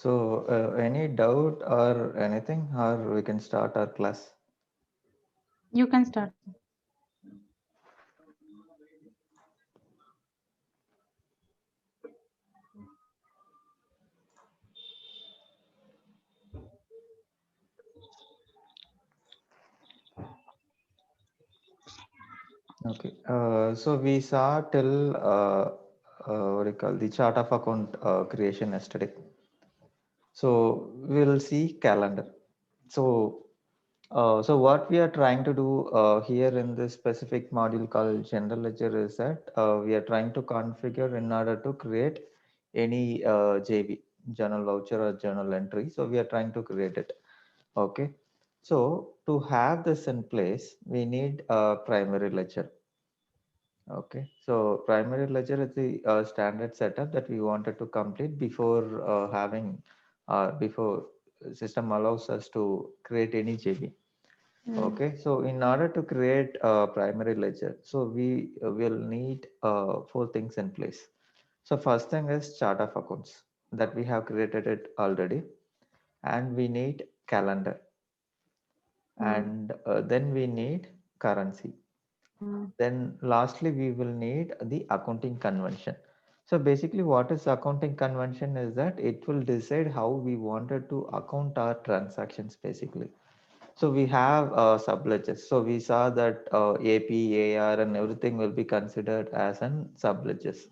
So, any doubt or anything, or we can start our class? You can start. Okay. So we saw till what do you call the chart of account creation yesterday. So we'll see calendar. So so what we are trying to do here in this specific module called general ledger is that we are trying to configure in order to create any JV, journal voucher or journal entry. So we are trying to create it. Okay. So to have this in place, we need a primary ledger. Okay, so primary ledger is the standard setup that we wanted to complete before before system allows us to create any JV. Mm. Okay, so in order to create a primary ledger, so we will need four things in place. So first thing is chart of accounts that we have created it already, and we need calendar, Mm. and then we need currency. Mm. Then lastly, we will need the accounting convention. So basically what is accounting convention is that it will decide how we wanted to account our transactions basically. So we have subledgers. So we saw that AP, AR and everything will be considered as an subledgers.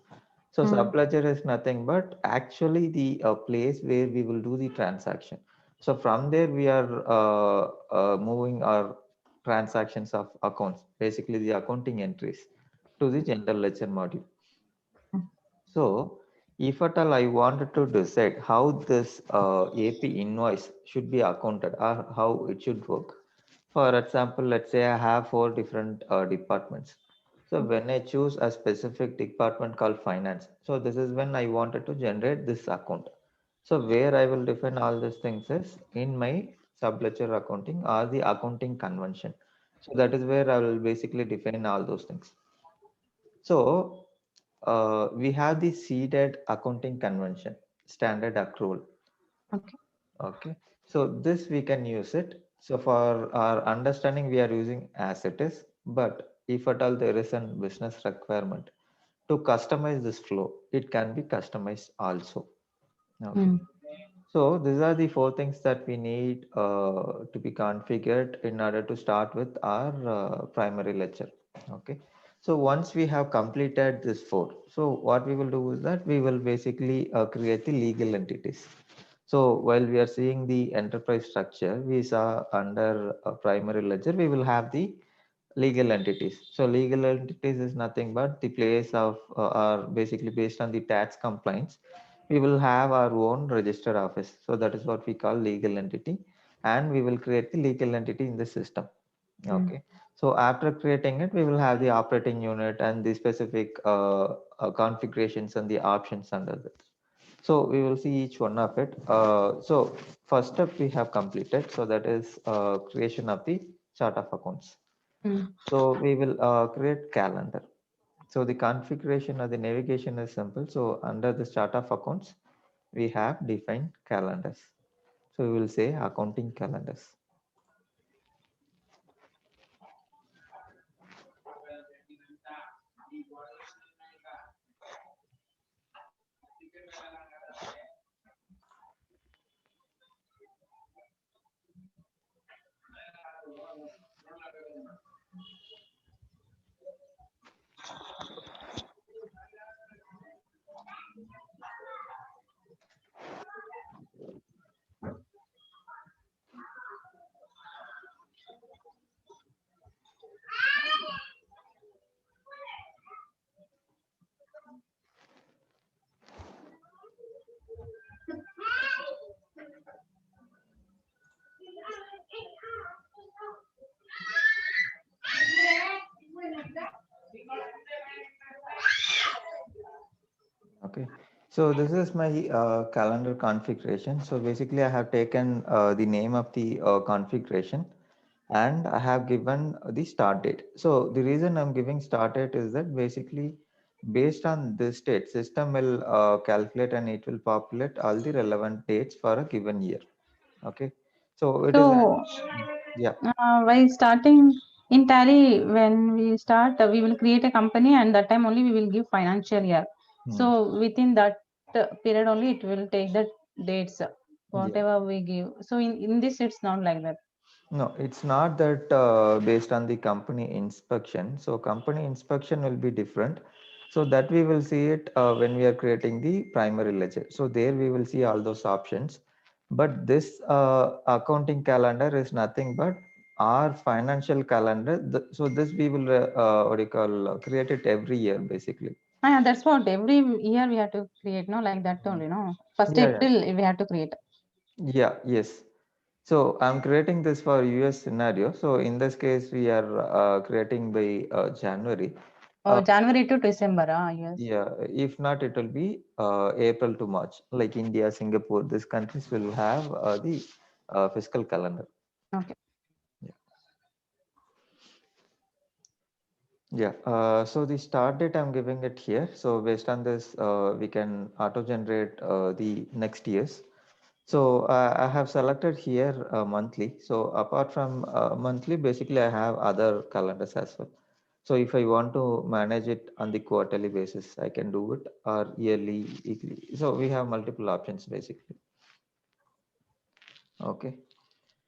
So Mm. subledger is nothing but actually the place where we will do the transaction. So from there we are moving our transactions of accounts, basically the accounting entries to the general ledger module. So if at all I wanted to decide how this AP invoice should be accounted or how it should work. For example, let's say I have four different departments. So when I choose a specific department called finance, so this is when I wanted to generate this account. So where I will define all these things is in my subledger accounting or the accounting convention. So that is where I will basically define all those things. So we have the seeded accounting convention, standard accrual. Okay. Okay. So this we can use it. So for our understanding, we are using as it is. But if at all there is a business requirement to customize this flow, it can be customized also. Okay. Mm. So these are the four things that we need to be configured in order to start with our primary ledger. Okay. So once we have completed this four, so what we will do is that we will basically create the legal entities. So while we are seeing the enterprise structure, we saw under primary ledger, we will have the legal entities. So legal entities is nothing but the place of are basically based on the tax compliance. We will have our own registered office. So that is what we call legal entity, and we will create the legal entity in the system. Mm. Okay. So after creating it, we will have the operating unit and the specific configurations and the options under this. So we will see each one of it. So first step we have completed. So that is creation of the chart of accounts. Mm. So we will create calendar. So the configuration of the navigation is simple. So under the chart of accounts, we have defined calendars. So we will say accounting calendars. Okay. So this is my calendar configuration. So basically I have taken the name of the configuration and I have given the start date. So the reason I'm giving start date is that basically Based on this date, system will calculate and it will populate all the relevant dates for a given year. Okay, so it is So, yeah. while starting in Tally, when we start, we will create a company, and that time only we will give financial year. Hmm. So within that period only, it will take the dates, Yeah. whatever we give. So in this, it's not like that. No, it's not that based on the company inspection. So company inspection will be different. So that we will see it when we are creating the primary ledger. So there we will see all those options. But this accounting calendar is nothing but our financial calendar. So this we will what do you call create it every year basically. Ah, that's what every year we have to create, no, like that only, no. First Yeah, yeah, April we have to create. yeah, yes. So I'm creating this for US scenario. So in this case, we are creating by January. Oh, Uh, January to December, yes. yeah, if not, it will be April to March. Like India, Singapore, these countries will have the fiscal calendar. Okay. Yeah. Yeah. So the start date I'm giving it here. So based on this, we can auto generate the next year's. So I have selected here monthly. So apart from monthly, basically I have other calendars as well. So if I want to manage it on the quarterly basis, I can do it, or yearly, weekly. So we have multiple options basically. Okay.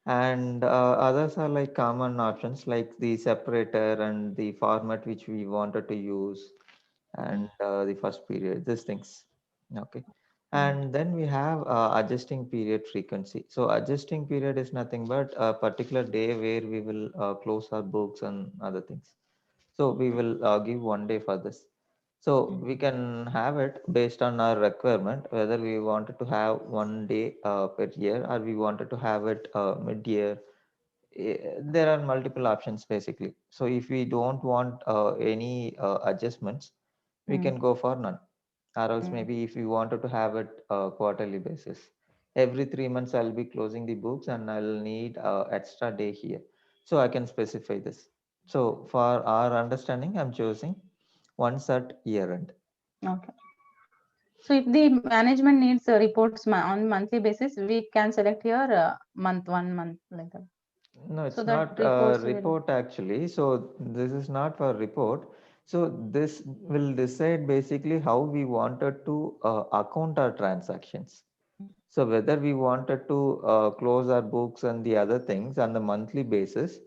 And others are like common options like the separator and the format which we wanted to use and the first period, these things. Okay. Mm. And then we have adjusting period frequency. So adjusting period is nothing but a particular day where we will close our books and other things. So we will give 1 day for this. So Mm. we can have it based on our requirement, whether we wanted to have 1 day per year or we wanted to have it mid-year. There are multiple options basically. So if we don't want any adjustments, we Mm. can go for none. Or else Mm. maybe if we wanted to have it quarterly basis, every 3 months I'll be closing the books and I'll need extra day here. So I can specify this. So for our understanding, I'm choosing once at year end. Okay. So if the management needs reports on monthly basis, we can select here month, 1 month like that. No, So it's that not a reports will. report actually. So this is not for report. So this will decide basically how we wanted to account our transactions. So whether we wanted to close our books and the other things on the monthly basis,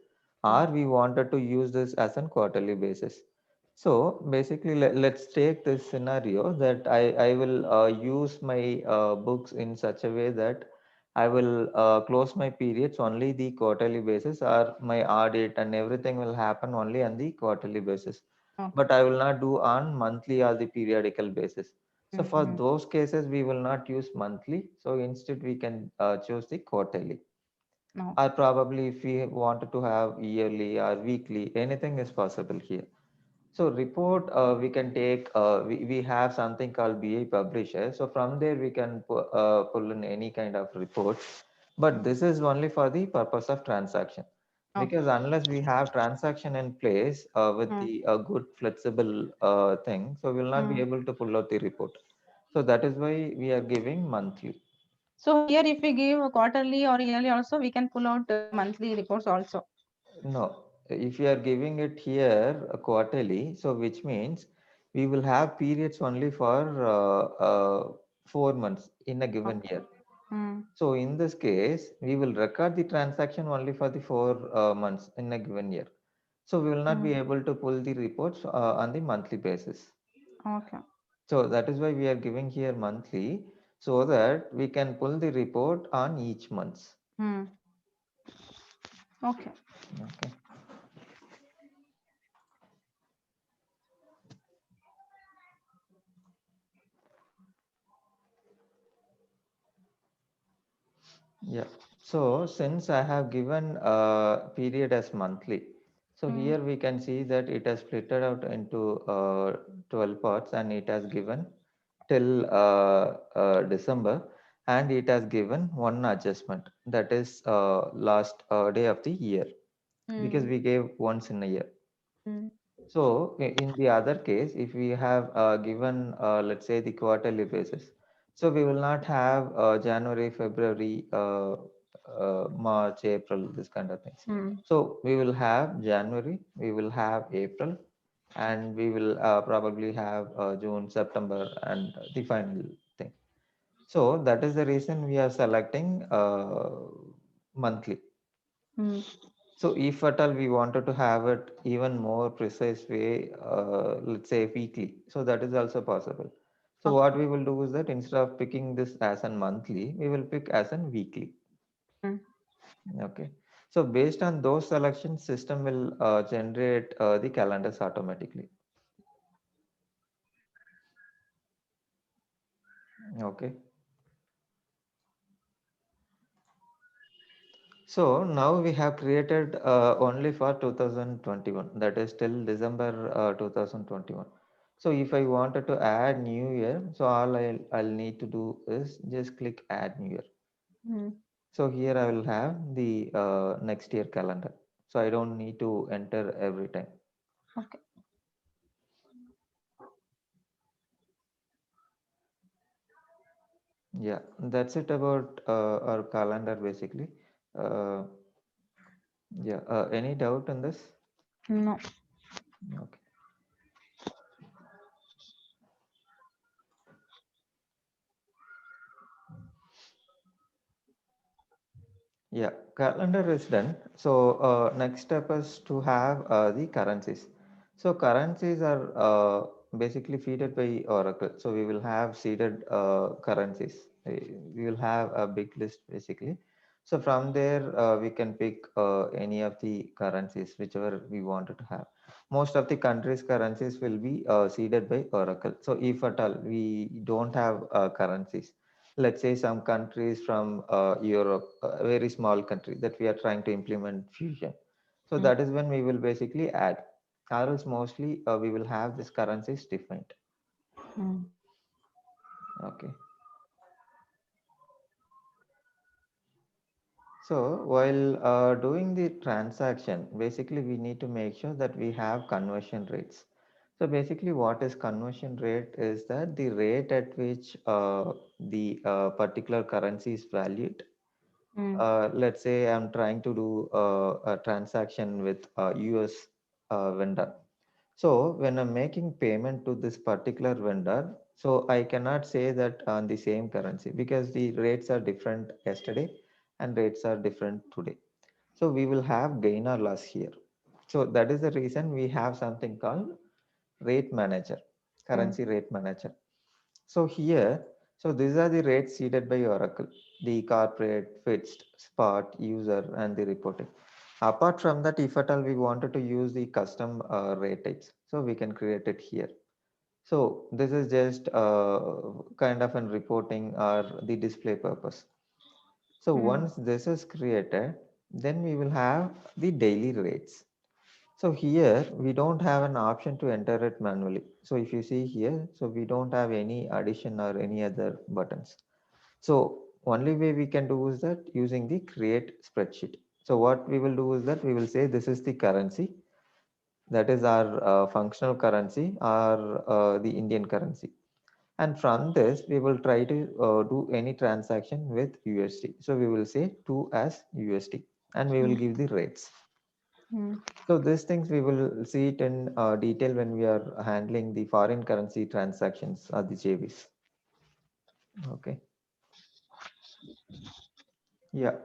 or Mm. we wanted to use this as an quarterly basis. So basically, let's take this scenario that I will use my books in such a way that I will close my periods only the quarterly basis, or my audit and everything will happen only on the quarterly basis. Okay. But I will not do on monthly or the periodical basis. So for Mm-hmm. those cases, we will not use monthly. So instead, we can choose the quarterly. No. Or probably if we wanted to have yearly or weekly, anything is possible here. So report, we can take, we have something called BI Publisher. So from there, we can pull in any kind of report. But Mm. this is only for the purpose of transaction. Okay. Because unless we have transaction in place with Mm. the good flexible thing, so we'll not be Mm. able to pull out the report. So that is why we are giving monthly. So here, if we give quarterly or yearly, also we can pull out monthly reports also. No, if you are giving it here quarterly, so which means we will have periods only for 4 months in a given Okay. year. Mm. So in this case, we will record the transaction only for the 4 months in a given year. So we will not Mm. be able to pull the reports on the monthly basis. Okay. So that is why we are giving here monthly so that we can pull the report on each month. Mm. Okay. Okay. Yeah. So since I have given period as monthly, so Mm. here we can see that it has split out into 12 parts and it has given till December, and it has given one adjustment, that is last day of the year, because Mm. we gave once in a year. Mm. So in the other case, if we have given, let's say, the quarterly basis, so we will not have January, February, March, April, this kind of things. Mm. So we will have January, we will have April, and we will probably have June, September, and the final thing. So that is the reason we are selecting monthly. Mm. So if at all we wanted to have it even more precise way, let's say weekly, so that is also possible. So Okay. what we will do is that instead of picking this as a monthly, we will pick as a weekly. Mm. Okay. So based on those selections, system will generate the calendars automatically. Okay. So now we have created only for 2021, that is till December 2021. So if I wanted to add new year, so all I'll need to do is just click add new year. Mm. So here I will have the next year calendar. So I don't need to enter every time. Okay. Yeah, that's it about our calendar basically. Uh, yeah, any doubt on this? No. Okay. Yeah, calendar is done. So next step is to have the currencies. So currencies are basically feeded by Oracle. So we will have seeded currencies. We will have a big list basically. So from there we can pick any of the currencies whichever we wanted to have. Most of the countries' currencies will be seeded by Oracle. So if at all we don't have currencies, let's say some countries from Europe, a very small country that we are trying to implement fusion. So Mm. that is when we will basically add. Or else mostly we will have this currencies defined. Mm. Okay. So while doing the transaction, basically we need to make sure that we have conversion rates. So basically what is conversion rate is that the rate at which the particular currency is valued. Mm. Let's say I'm trying to do a transaction with a US vendor. So when I'm making payment to this particular vendor, so I cannot say that on the same currency because the rates are different yesterday and rates are different today. So we will have gain or loss here. So that is the reason we have something called rate manager, Mm. currency rate manager. So here, so these are the rates seeded by Oracle, the corporate, fixed, spot, user, and the reporting. Apart from that, if at all we wanted to use the custom rate types, so we can create it here. So this is just kind of an reporting or the display purpose. So Mm. once this is created, then we will have the daily rates. So here we don't have an option to enter it manually. So if you see here, so we don't have any addition or any other buttons. So only way we can do is that using the create spreadsheet. So what we will do is that we will say this is the currency, that is our functional currency or the Indian currency. And from this, we will try to do any transaction with USD. So we will say to as USD and we will Mm. give the rates. Mm. So these things we will see it in detail when we are handling the foreign currency transactions or the JVs. Okay. Yeah.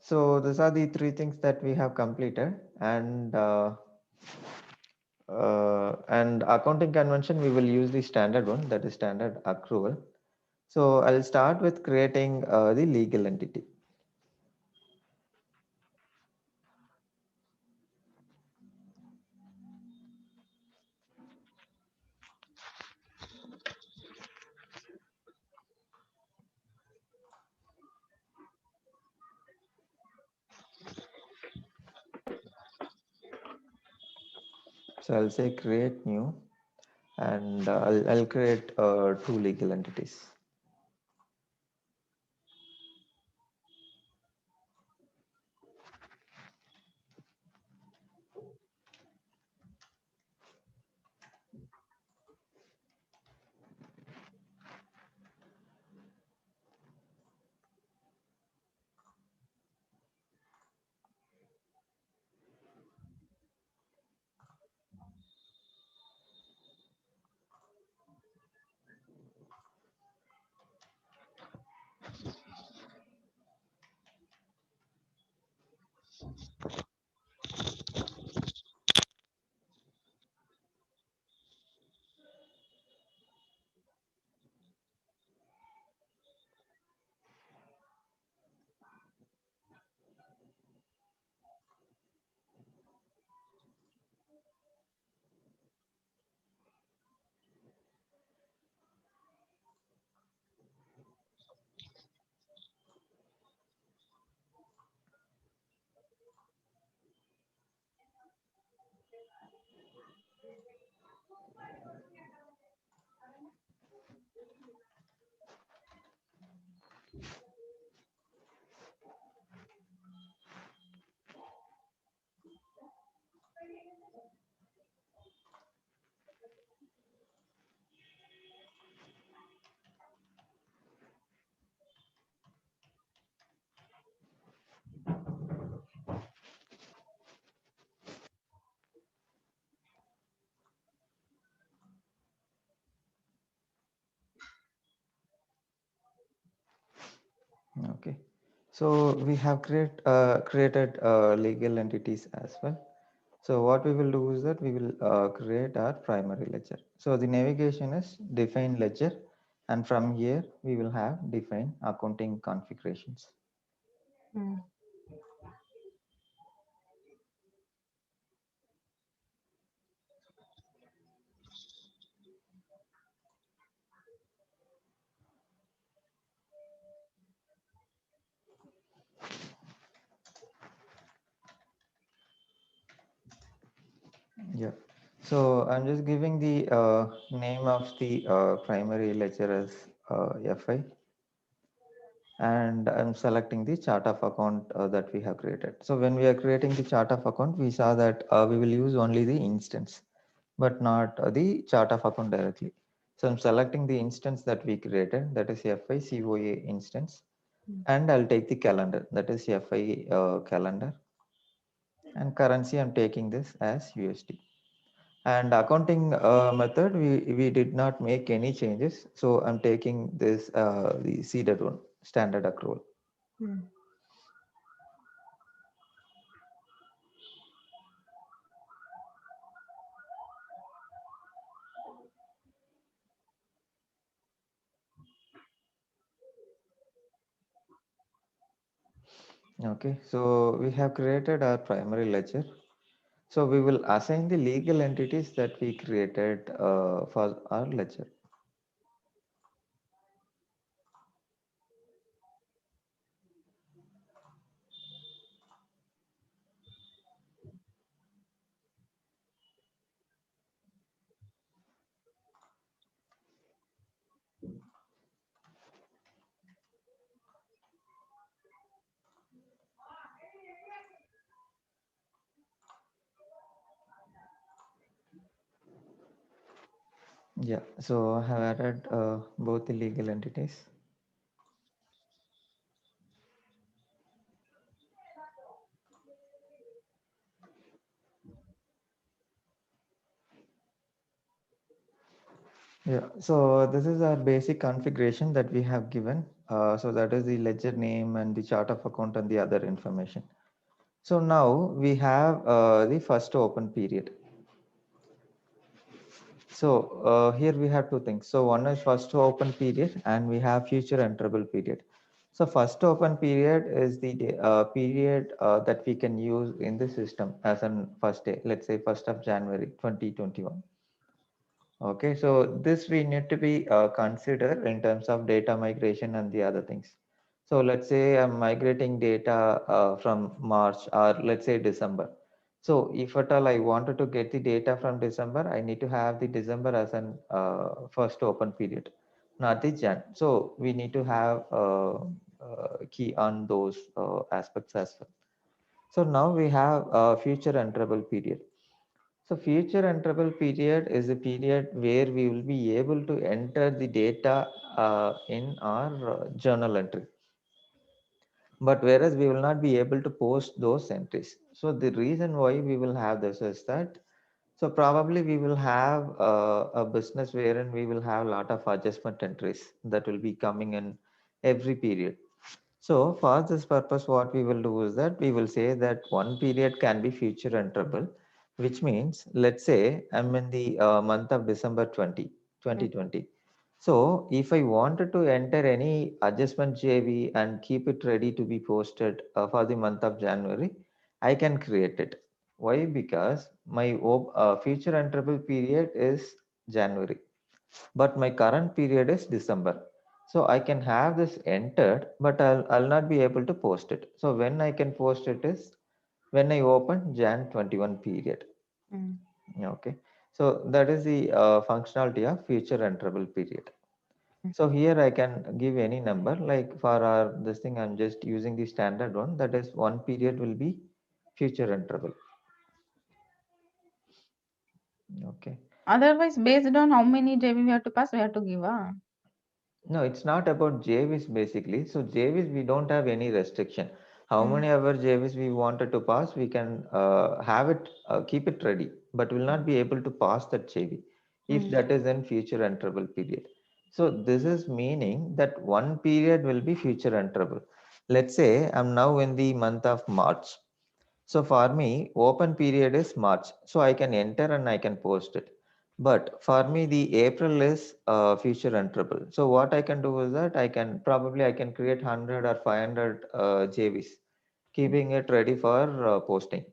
So these are the three things that we have completed, and accounting convention we will use the standard one, that is standard accrual. So I'll start with creating the legal entity. So I'll say create new, and I'll create two legal entities. Okay, so we have created legal entities as well. So what we will do is that we will create our primary ledger. So the navigation is define ledger, and from here we will have define accounting configurations. Hmm. Yeah. So I'm just giving the name of the primary ledger as FI, and I'm selecting the chart of account that we have created. So when we are creating the chart of account, we saw that we will use only the instance, but not the chart of account directly. So I'm selecting the instance that we created, that is FI COA instance, and I'll take the calendar, that is FI calendar, and currency I'm taking this as USD. And accounting method, we did not make any changes. So I'm taking this the seeded one, standard accrual. Hmm. Okay, so we have created our primary ledger. So we will assign the legal entities that we created for our ledger. Yeah, so I have added both the legal entities. Yeah, so this is our basic configuration that we have given. So that is the ledger name and the chart of account and the other information. So now we have the first open period. So here we have two things. So one is first open period and we have future enterable period. So first open period is the period that we can use in the system as an first day, let's say 1st of January 2021. Okay, so this we need to be consider in terms of data migration and the other things. So let's say I'm migrating data from March or let's say December. So if at all I wanted to get the data from December, I need to have the December as an first open period, not the Jan. So we need to have key on those aspects as well. So now we have a future enterable period. So future enterable period is a period where we will be able to enter the data in our journal entry. But whereas we will not be able to post those entries. So the reason why we will have this is that, so probably we will have a business wherein we will have a lot of adjustment entries that will be coming in every period. So for this purpose, what we will do is that we will say that one period can be future enterable, which means, let's say I'm in the month of December 2020. So if I wanted to enter any adjustment JV and keep it ready to be posted for the month of January, I can create it. Why? Because my future enterable period is January, but my current period is December. So I can have this entered, but I'll not be able to post it. So when I can post it is when I open Jan 21 period. Mm. Okay. So that is the functionality of future enterable period. So here I can give any number, like for our this thing, I'm just using the standard one. That is one period will be future enterable. Okay. Otherwise, based on how many JV we have to pass, we have to give. No, it's not about JVs basically. So JVs, we don't have any restriction. How Mm. many ever JVs we wanted to pass, we can have it, keep it ready, but will not be able to pass that JV if Mm. that is in future enterable period. So this is meaning that one period will be future enterable. Let's say I'm now in the month of March. So for me, open period is March. So I can enter and I can post it. But for me, the April is future enterable. So what I can do is that I can create 100 or 500 JVs, keeping it ready for posting.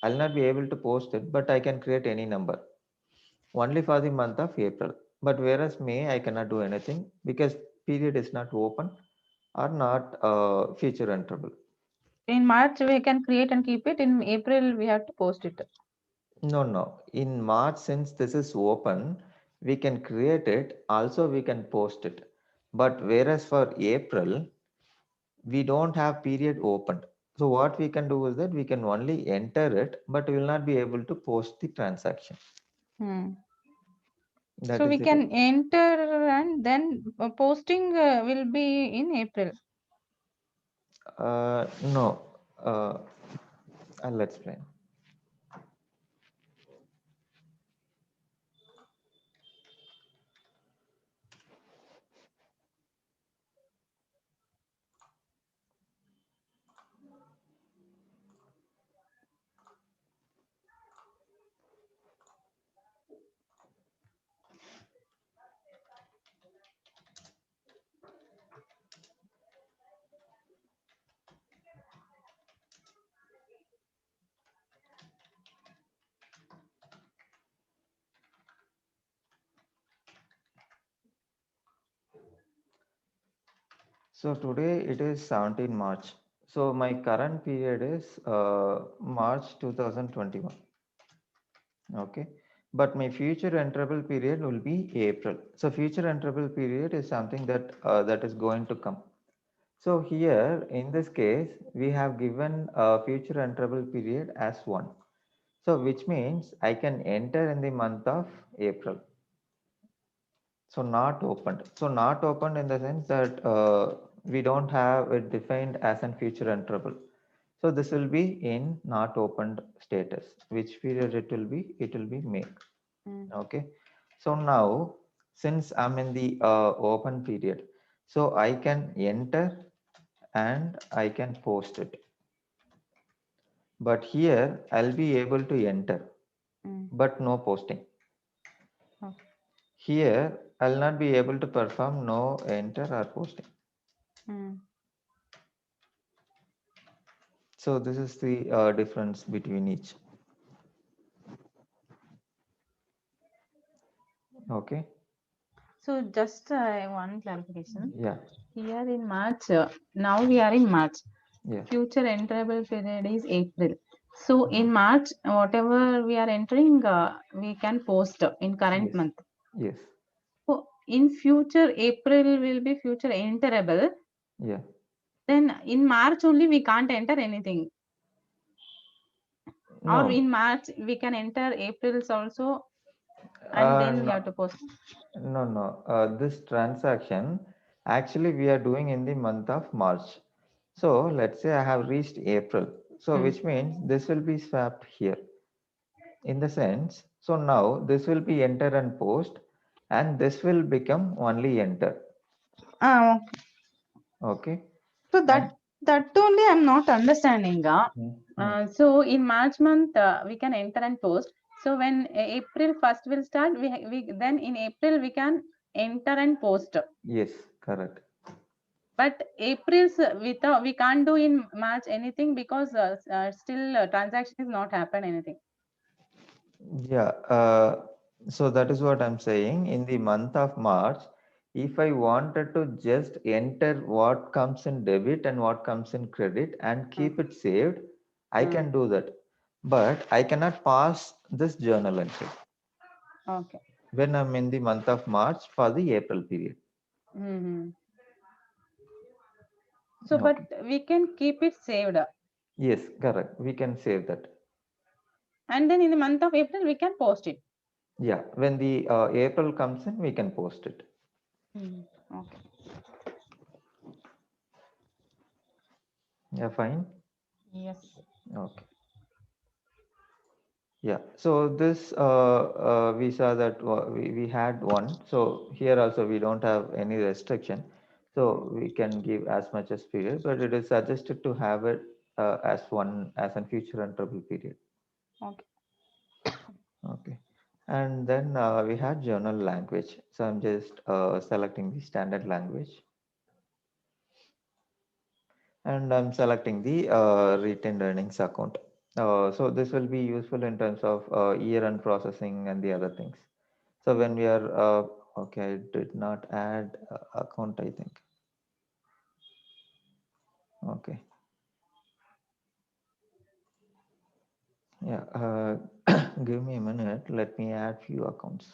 I'll not be able to post it, but I can create any number only for the month of April. But whereas May, I cannot do anything because period is not open or not future enterable. In March, we can create and keep it. In April, we have to post it. No, no. In March, since this is open, we can create it. Also, we can post it. But whereas for April, we don't have period opened. So what we can do is that we can only enter it, but we will not be able to post the transaction. Hmm. That So is we the can enter and then posting will be in April. no. Uh, I'll explain. So today it is 17 March. So my current period is March 2021. Okay. But my future enterable period will be April. So future enterable period is something that that is going to come. So here in this case, we have given a future enterable period as 1. So which means I can enter in the month of April. So not opened. So not opened in the sense that we don't have it defined as an future enterable. So this will be in not opened status. Which period it will be? It will be May. Hmm. Okay. So now, since I'm in the open period, so I can enter and I can post it. But here I'll be able to enter, Hmm. but no posting. Okay. Here I'll not be able to perform no enter or posting. Hmm. So this is the difference between each. Okay. So just one clarification. Yeah. Here in March, now we are in March. Yeah. Future enterable period is April. So in March, whatever we are entering, we can post in current Yes. month. Yes. So in future, April will be future enterable. Yeah. Then in March only we can't enter anything. Or No. in March we can enter April's also, and then we No. have to post. No. No. This transaction actually we are doing in the month of March. So let's say I have reached April. So Hmm. which means this will be swapped here. In the sense, so now this will be enter and post, and this will become only enter. Ah, Okay. So that only I'm not understanding. So in March month we can enter and post. So when April 1st will start, we then in April we can enter and post. Yes, correct. But April's without we can't do in March anything because still transaction is not happen anything. Yeah, so that is what I'm saying. In the month of March, if I wanted to just enter what comes in debit and what comes in credit and keep it saved, I can do that. But I cannot pass this journal entry Okay. when I'm in the month of March for the April period. So, Okay. but we can keep it saved. Yes, correct. We can save that. And then in the month of April, we can post it. Yeah, when the April comes in, we can post it. Okay. Yeah, fine. Yes. Okay. Yeah, so this we saw that we had one. So here also we don't have any restriction. So we can give as much as period, but it is suggested to have it as one as a future enterable period. Okay. Okay. And then we had journal language. So I'm just selecting the standard language. And I'm selecting the retained earnings account. So this will be useful in terms of year-end processing and the other things. So when we are, okay, I did not add account, I think. Okay. Yeah, give me a minute. Let me add few accounts.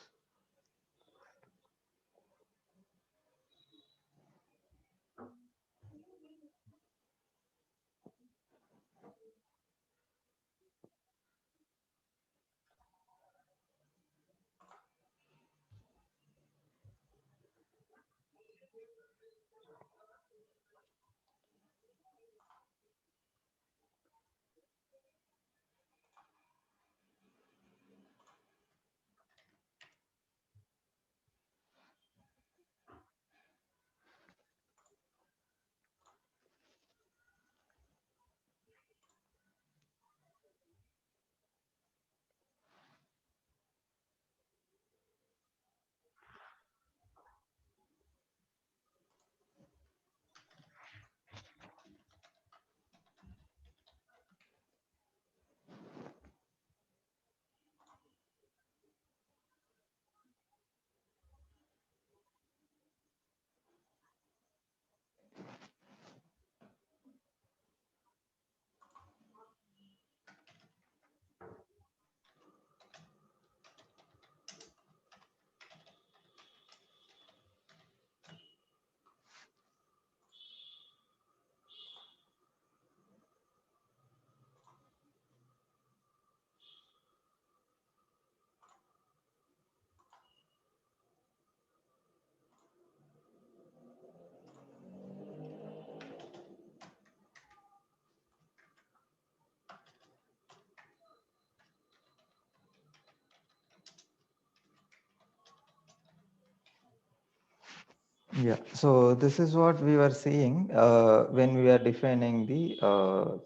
Yeah, so this is what we were seeing when we are defining the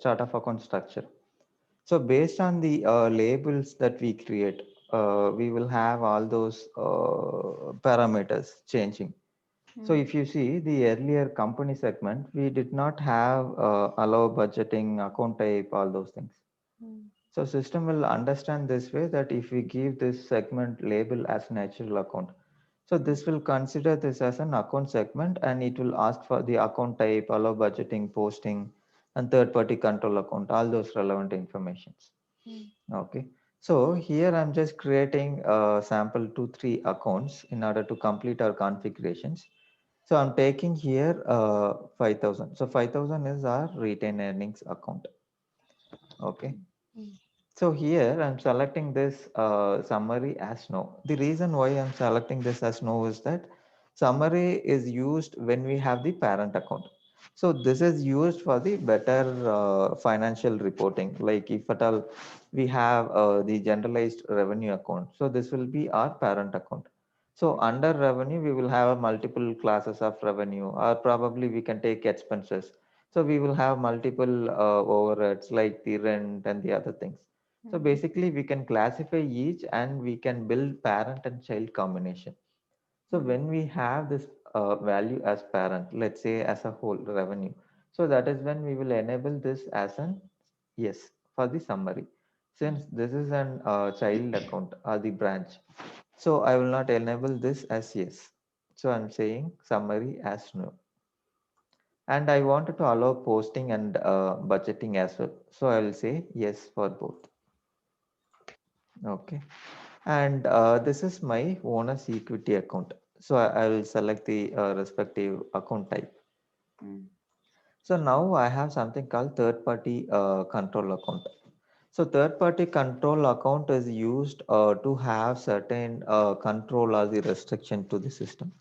chart of account structure. So based on the labels that we create, we will have all those parameters changing. So if you see the earlier company segment, we did not have allow budgeting, account type, all those things. So system will understand this way that if we give this segment label as natural account, so this will consider this as an account segment and it will ask for the account type, allow budgeting, posting, and third-party control account, all those relevant informations. Okay. So here I'm just creating a sample 2-3 accounts in order to complete our configurations. So I'm taking here 5,000. So 5,000 is our retained earnings account. Okay. So here I'm selecting this summary as no. The reason why I'm selecting this as no is that summary is used when we have the parent account. So this is used for the better financial reporting. Like if at all we have the generalized revenue account. So this will be our parent account. So under revenue, we will have multiple classes of revenue, or probably we can take expenses. So we will have multiple overheads like the rent and the other things. So basically we can classify each and we can build parent and child combination. So when we have this value as parent, let's say as a whole revenue, so that is when we will enable this as an yes for the summary. Since this is an child account or the branch, so I will not enable this as yes. So I'm saying summary as no. And I wanted to allow posting and budgeting as well. So I will say yes for both. Okay. And this is my owner's equity account. So I will select the respective account type. So now I have something called third party control account. So third party control account is used to have certain control or the restriction to the system.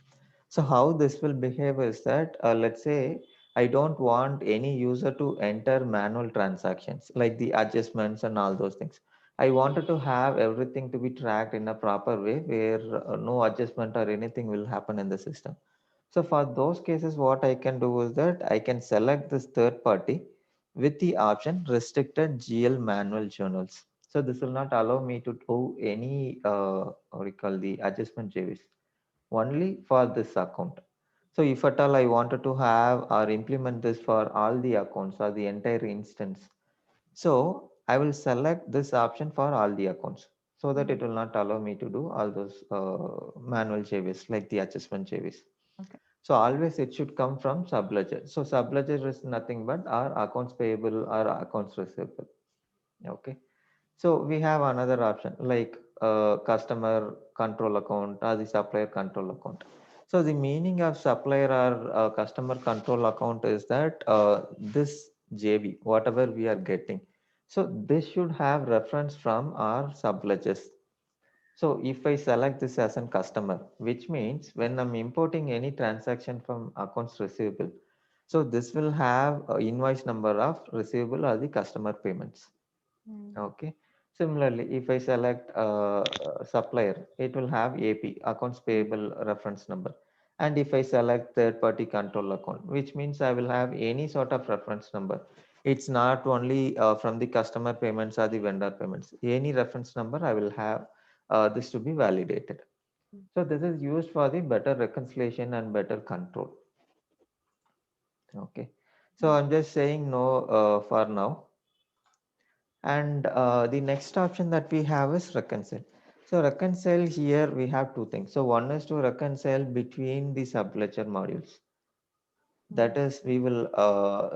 So how this will behave is that let's say I don't want any user to enter manual transactions like the adjustments and all those things. I wanted to have everything to be tracked in a proper way where no adjustment or anything will happen in the system. So for those cases, what I can do is that I can select this third party with the option restricted GL manual journals. So this will not allow me to do any what we call the adjustment JVs only for this account. So if at all I wanted to have or implement this for all the accounts or the entire instance, so I will select this option for all the accounts so that it will not allow me to do all those manual JVs like the adjustment JVs. Okay. So always it should come from subledger. So subledger is nothing but our accounts payable or accounts receivable. Okay. So we have another option like customer control account or the supplier control account. So the meaning of supplier or customer control account is that this JV, whatever we are getting, so this should have reference from our subledgers. So if I select this as a customer, which means when I'm importing any transaction from accounts receivable, so this will have a invoice number of receivable or the customer payments. Okay. Similarly, if I select supplier, it will have AP, accounts payable reference number. And if I select third party control account, which means I will have any sort of reference number. It's not only from the customer payments or the vendor payments. Any reference number, I will have this to be validated. So this is used for the better reconciliation and better control. Okay. So I'm just saying no for now. And the next option that we have is reconcile. So reconcile here we have two things. So one is to reconcile between the subledger modules. That is, we will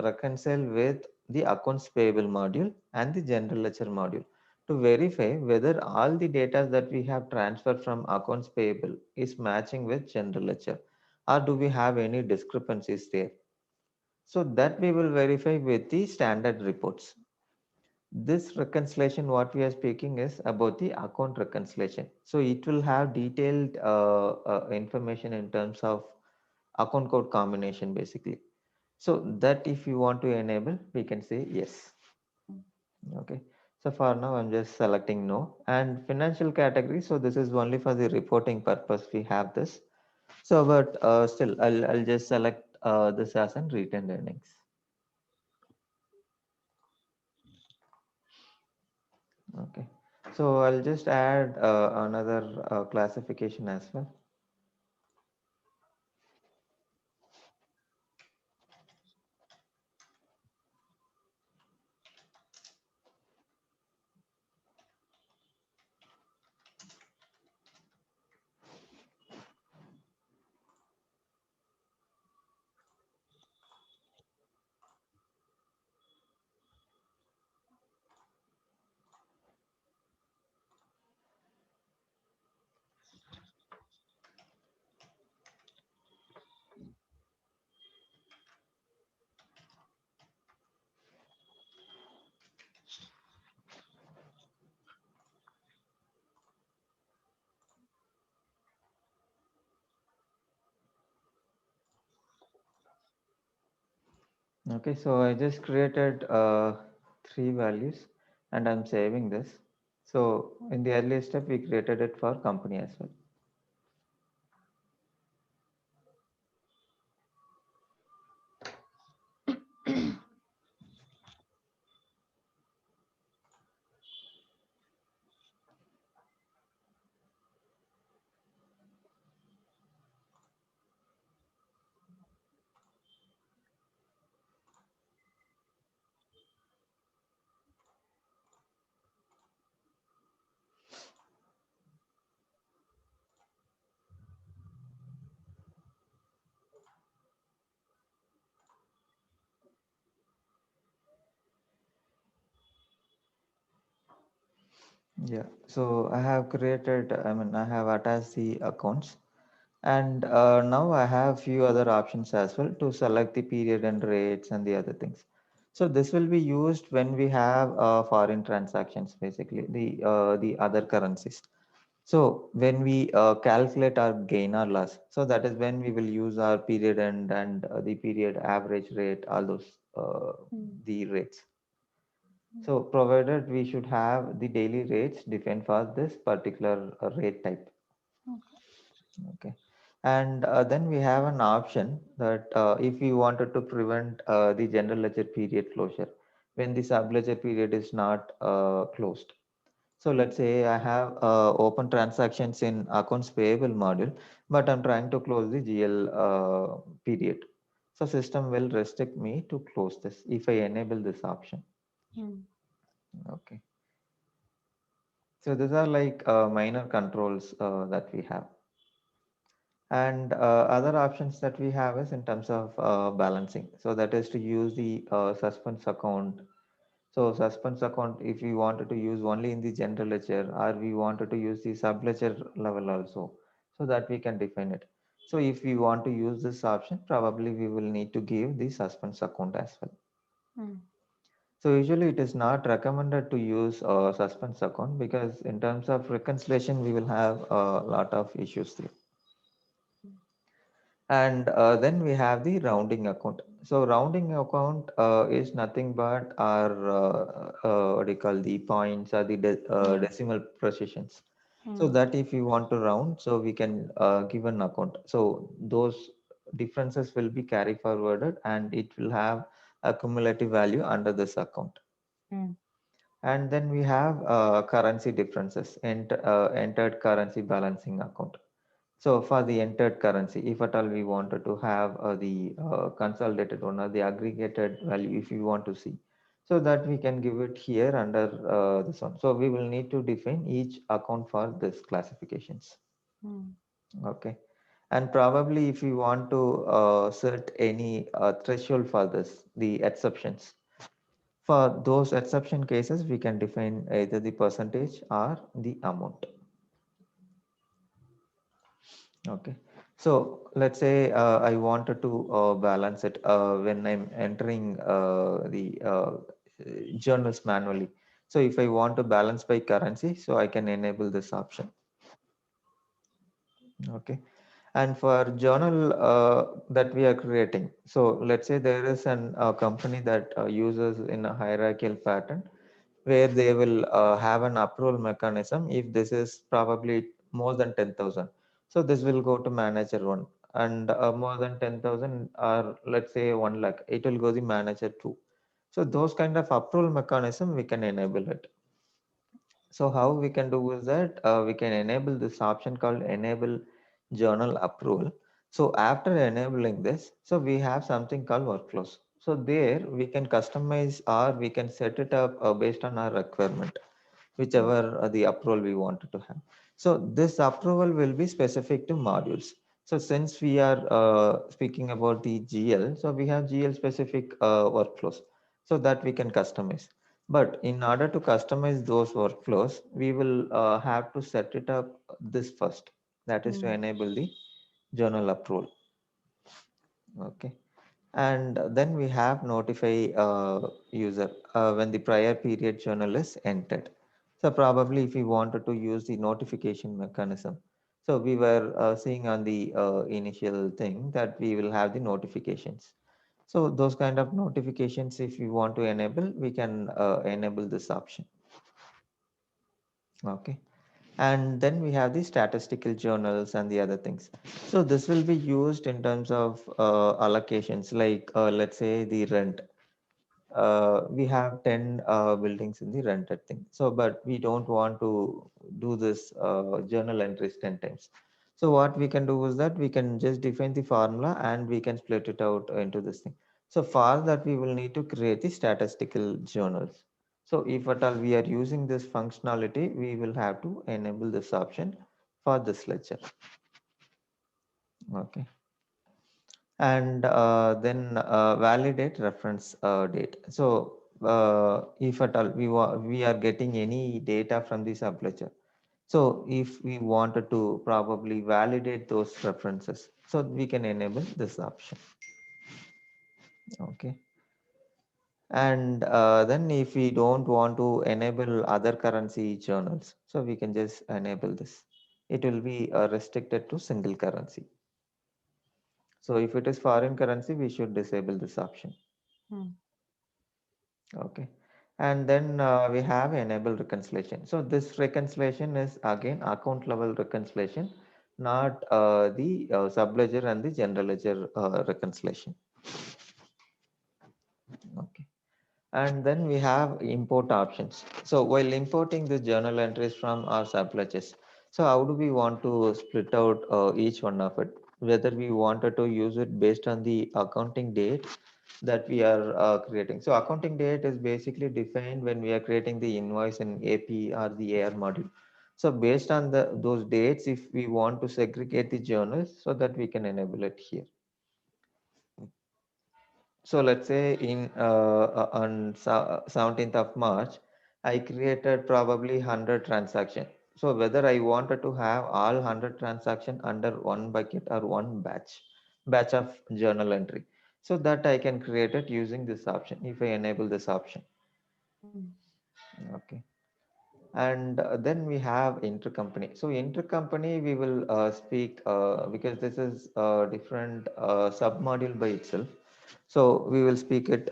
reconcile with the accounts payable module and the general ledger module to verify whether all the data that we have transferred from accounts payable is matching with general ledger, or do we have any discrepancies there. So that we will verify with the standard reports. This reconciliation what we are speaking is about the account reconciliation. So it will have detailed information in terms of account code combination basically. So that if you want to enable, we can say yes. Okay. So for now, I'm just selecting no. And financial category. So this is only for the reporting purpose. We have this. So, but still, I'll just select this as an retained earnings. Okay. So I'll just add another classification as well. Okay, so I just created three values and I'm saving this. So in the earlier step, we created it for company as well. Yeah, so I have created, I have attached the accounts, and now I have few other options as well to select the period and rates and the other things. So this will be used when we have foreign transactions, basically the other currencies. So when we calculate our gain or loss, so that is when we will use our period and the period average rate, all those Mm. the rates. So provided we should have the daily rates defined for this particular rate type. Okay. Okay. And then we have an option that if we wanted to prevent the general ledger period closure when the sub ledger period is not closed. So let's say I have open transactions in accounts payable module, but I'm trying to close the GL period. So system will restrict me to close this if I enable this option. Mm. Okay. So these are like minor controls that we have. And other options that we have is in terms of balancing. So that is to use the suspense account. So suspense account, if we wanted to use only in the general ledger or we wanted to use the sub ledger level also, so that we can define it. So if we want to use this option, probably we will need to give the suspense account as well. Mm. So usually it is not recommended to use a suspense account because in terms of reconciliation, we will have a lot of issues there. And then we have the rounding account. So rounding account is nothing but our what do you call the points or the Mm. decimal precisions. So Mm. that if you want to round, so we can give an account. So those differences will be carry forwarded and it will have a cumulative value under this account. Mm. And then we have currency differences and entered currency balancing account. So for the entered currency, if at all we wanted to have the consolidated one or the aggregated value, if you want to see, so that we can give it here under this one. So we will need to define each account for this classifications. Mm. Okay. And probably if you want to set any threshold for this, the exceptions. For those exception cases, we can define either the percentage or the amount. Okay. So let's say I wanted to balance it when I'm entering the journals manually. So if I want to balance by currency, so I can enable this option. Okay. And for journal that we are creating, so let's say there is an company that uses in a hierarchical pattern where they will have an approval mechanism if this is probably more than 10,000. So this will go to manager one, and more than 10,000 or let's say 1 lakh, it will go the manager two. So those kind of approval mechanism we can enable it. So how we can do is that we can enable this option called enable journal approval. So after enabling this, so we have something called workflows. So there we can customize or we can set it up based on our requirement, whichever the approval we wanted to have. So this approval will be specific to modules. So since we are speaking about the GL, so we have GL specific workflows so that we can customize. But in order to customize those workflows, we will have to set it up this first. That is to Mm. enable the journal approval. Okay. And then we have notify user when the prior period journal is entered. So probably if we wanted to use the notification mechanism, so we were seeing on the initial thing that we will have the notifications. So those kind of notifications, if we want to enable, we can enable this option. Okay. And then we have the statistical journals and the other things. So this will be used in terms of allocations, like let's say the rent. we have 10 buildings in the rented thing. So, but we don't want to do this journal entries 10 times. So what we can do is that we can just define the formula and we can split it out into this thing. So for that, we will need to create the statistical journals. So if at all we are using this functionality, we will have to enable this option for this ledger. Okay. And then validate reference date. So if at all we are getting any data from the subledger, so if we wanted to probably validate those references, so we can enable this option. Okay. And then if we don't want to enable other currency journals, so we can just enable this. It will be restricted to single currency. So if it is foreign currency, we should disable this option. Hmm. Okay. And then we have enable reconciliation. So this reconciliation is again account level reconciliation, not the subledger and the general ledger reconciliation. Okay. And then we have import options. So while importing the journal entries from our subledgers, so how do we want to split out each one of it? Whether we wanted to use it based on the accounting date that we are creating. So accounting date is basically defined when we are creating the invoice in AP or the AR module. So based on those dates, if we want to segregate the journals, so that we can enable it here. So let's say in on 17th of March, I created probably 100 transaction. So whether I wanted to have all 100 transaction under one bucket or one batch of journal entry. So that I can create it using this option if I enable this option. Hmm. Okay. And then we have intercompany. So intercompany we will speak because this is a different sub-module by itself. So we will speak it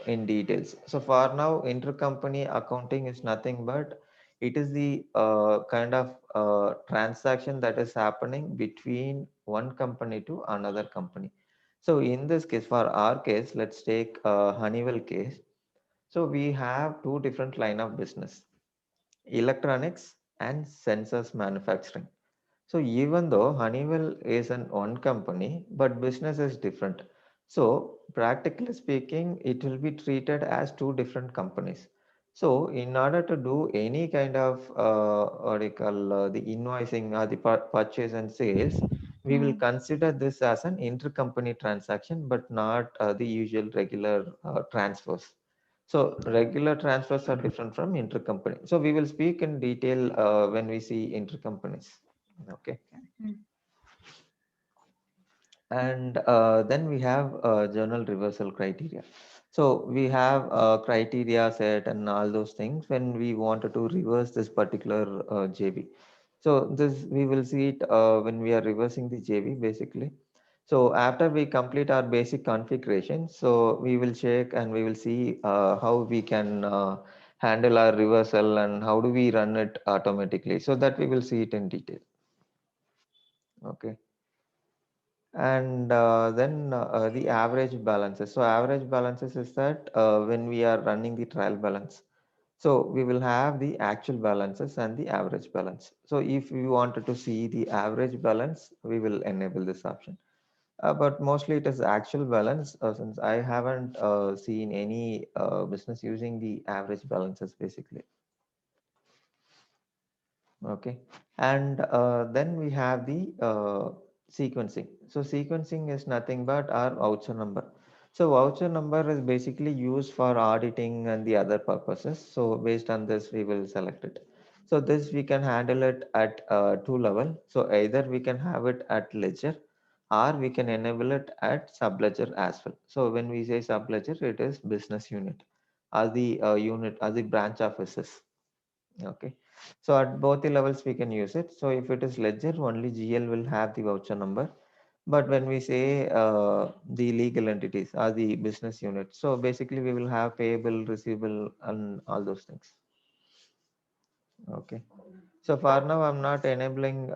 in details. So for now, intercompany accounting is nothing but it is the kind of transaction that is happening between one company to another company. So in this case, for our case, let's take Honeywell case. So we have two different line of business, electronics and sensors manufacturing. So even though Honeywell is an one company, but business is different. So practically speaking, it will be treated as two different companies. So in order to do any kind of what do you call the invoicing or the purchase and sales, we will Hmm. consider this as an intercompany transaction, but not the usual regular transfers. So regular transfers are different from intercompany. So we will speak in detail when we see intercompanies. Okay. Hmm. And then we have journal reversal criteria. So we have criteria set and all those things when we wanted to reverse this particular JV. So this we will see it when we are reversing the JV basically. So after we complete our basic configuration, so we will check and we will see how we can handle our reversal and how do we run it automatically. So that we will see it in detail. Okay. And then the average balances. So average balances is that when we are running the trial balance, so we will have the actual balances and the average balance. So if we wanted to see the average balance, we will enable this option. But mostly it is actual balance since I haven't seen any business using the average balances basically. Okay. And then we have the sequencing. So sequencing is nothing but our voucher number. So voucher number is basically used for auditing and the other purposes. So based on this, we will select it. So this we can handle it at two level. So either we can have it at ledger or we can enable it at subledger as well. So when we say subledger, it is business unit or the unit or the branch offices. Okay. So at both the levels we can use it. So if it is ledger, only GL will have the voucher number. But when we say the legal entities are the business unit, so basically we will have payable, receivable, and all those things. Okay. So for now, I'm not enabling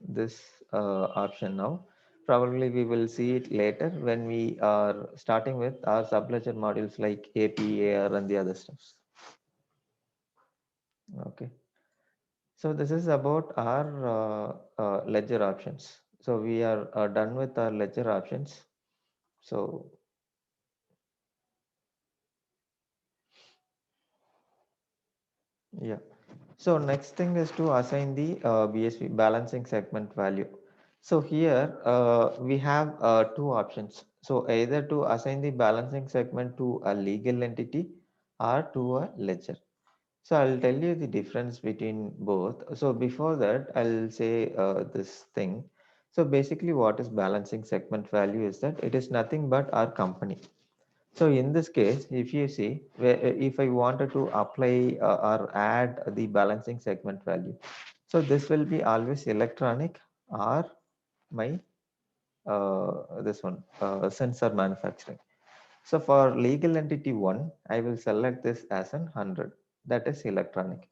this option now. Probably we will see it later when we are starting with our subledger modules like AP, AR, and the other stuffs. Okay. So this is about our ledger options. So we are done with our ledger options. So yeah. So next thing is to assign the BSV balancing segment value. So here we have two options. So either to assign the balancing segment to a legal entity or to a ledger. So I'll tell you the difference between both. So before that, I'll say this thing. So basically what is balancing segment value is that it is nothing but our company. So in this case, if you see, if I wanted to apply or add the balancing segment value, so this will be always electronic or my this one sensor manufacturing. So for legal entity 1, I will select this as an 100, that is electronic.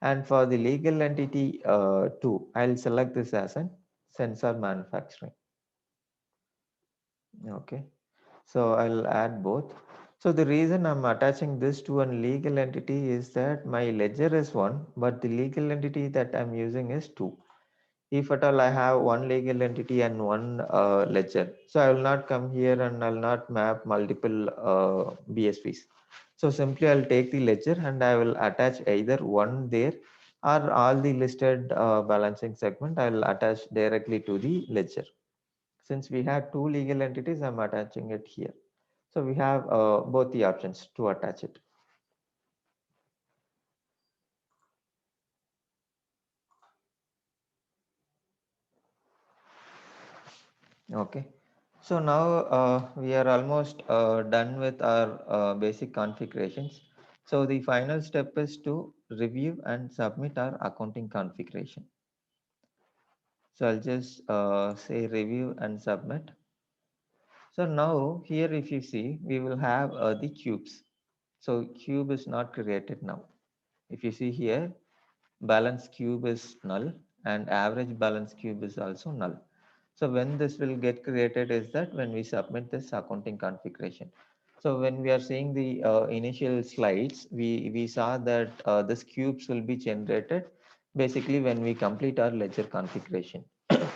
And for the legal entity 2, I'll select this as an sensor manufacturing. Okay. So I'll add both. So the reason I'm attaching this to a legal entity is that my ledger is one, but the legal entity that I'm using is two. If at all I have one legal entity and one ledger, so I will not come here and I'll not map multiple BSVs. So simply I'll take the ledger and I will attach either one there or all the listed balancing segment I will attach directly to the ledger. Since we have two legal entities, I'm attaching it here. So we have both the options to attach it. Okay. So now we are almost done with our basic configurations. So the final step is to review and submit our accounting configuration. So I'll just say review and submit. So now here if you see, we will have the cubes. So cube is not created now. If you see here, balance cube is null and average balance cube is also null. So when this will get created is that when we submit this accounting configuration. So when we are seeing the initial slides, we saw that this cubes will be generated basically when we complete our ledger configuration.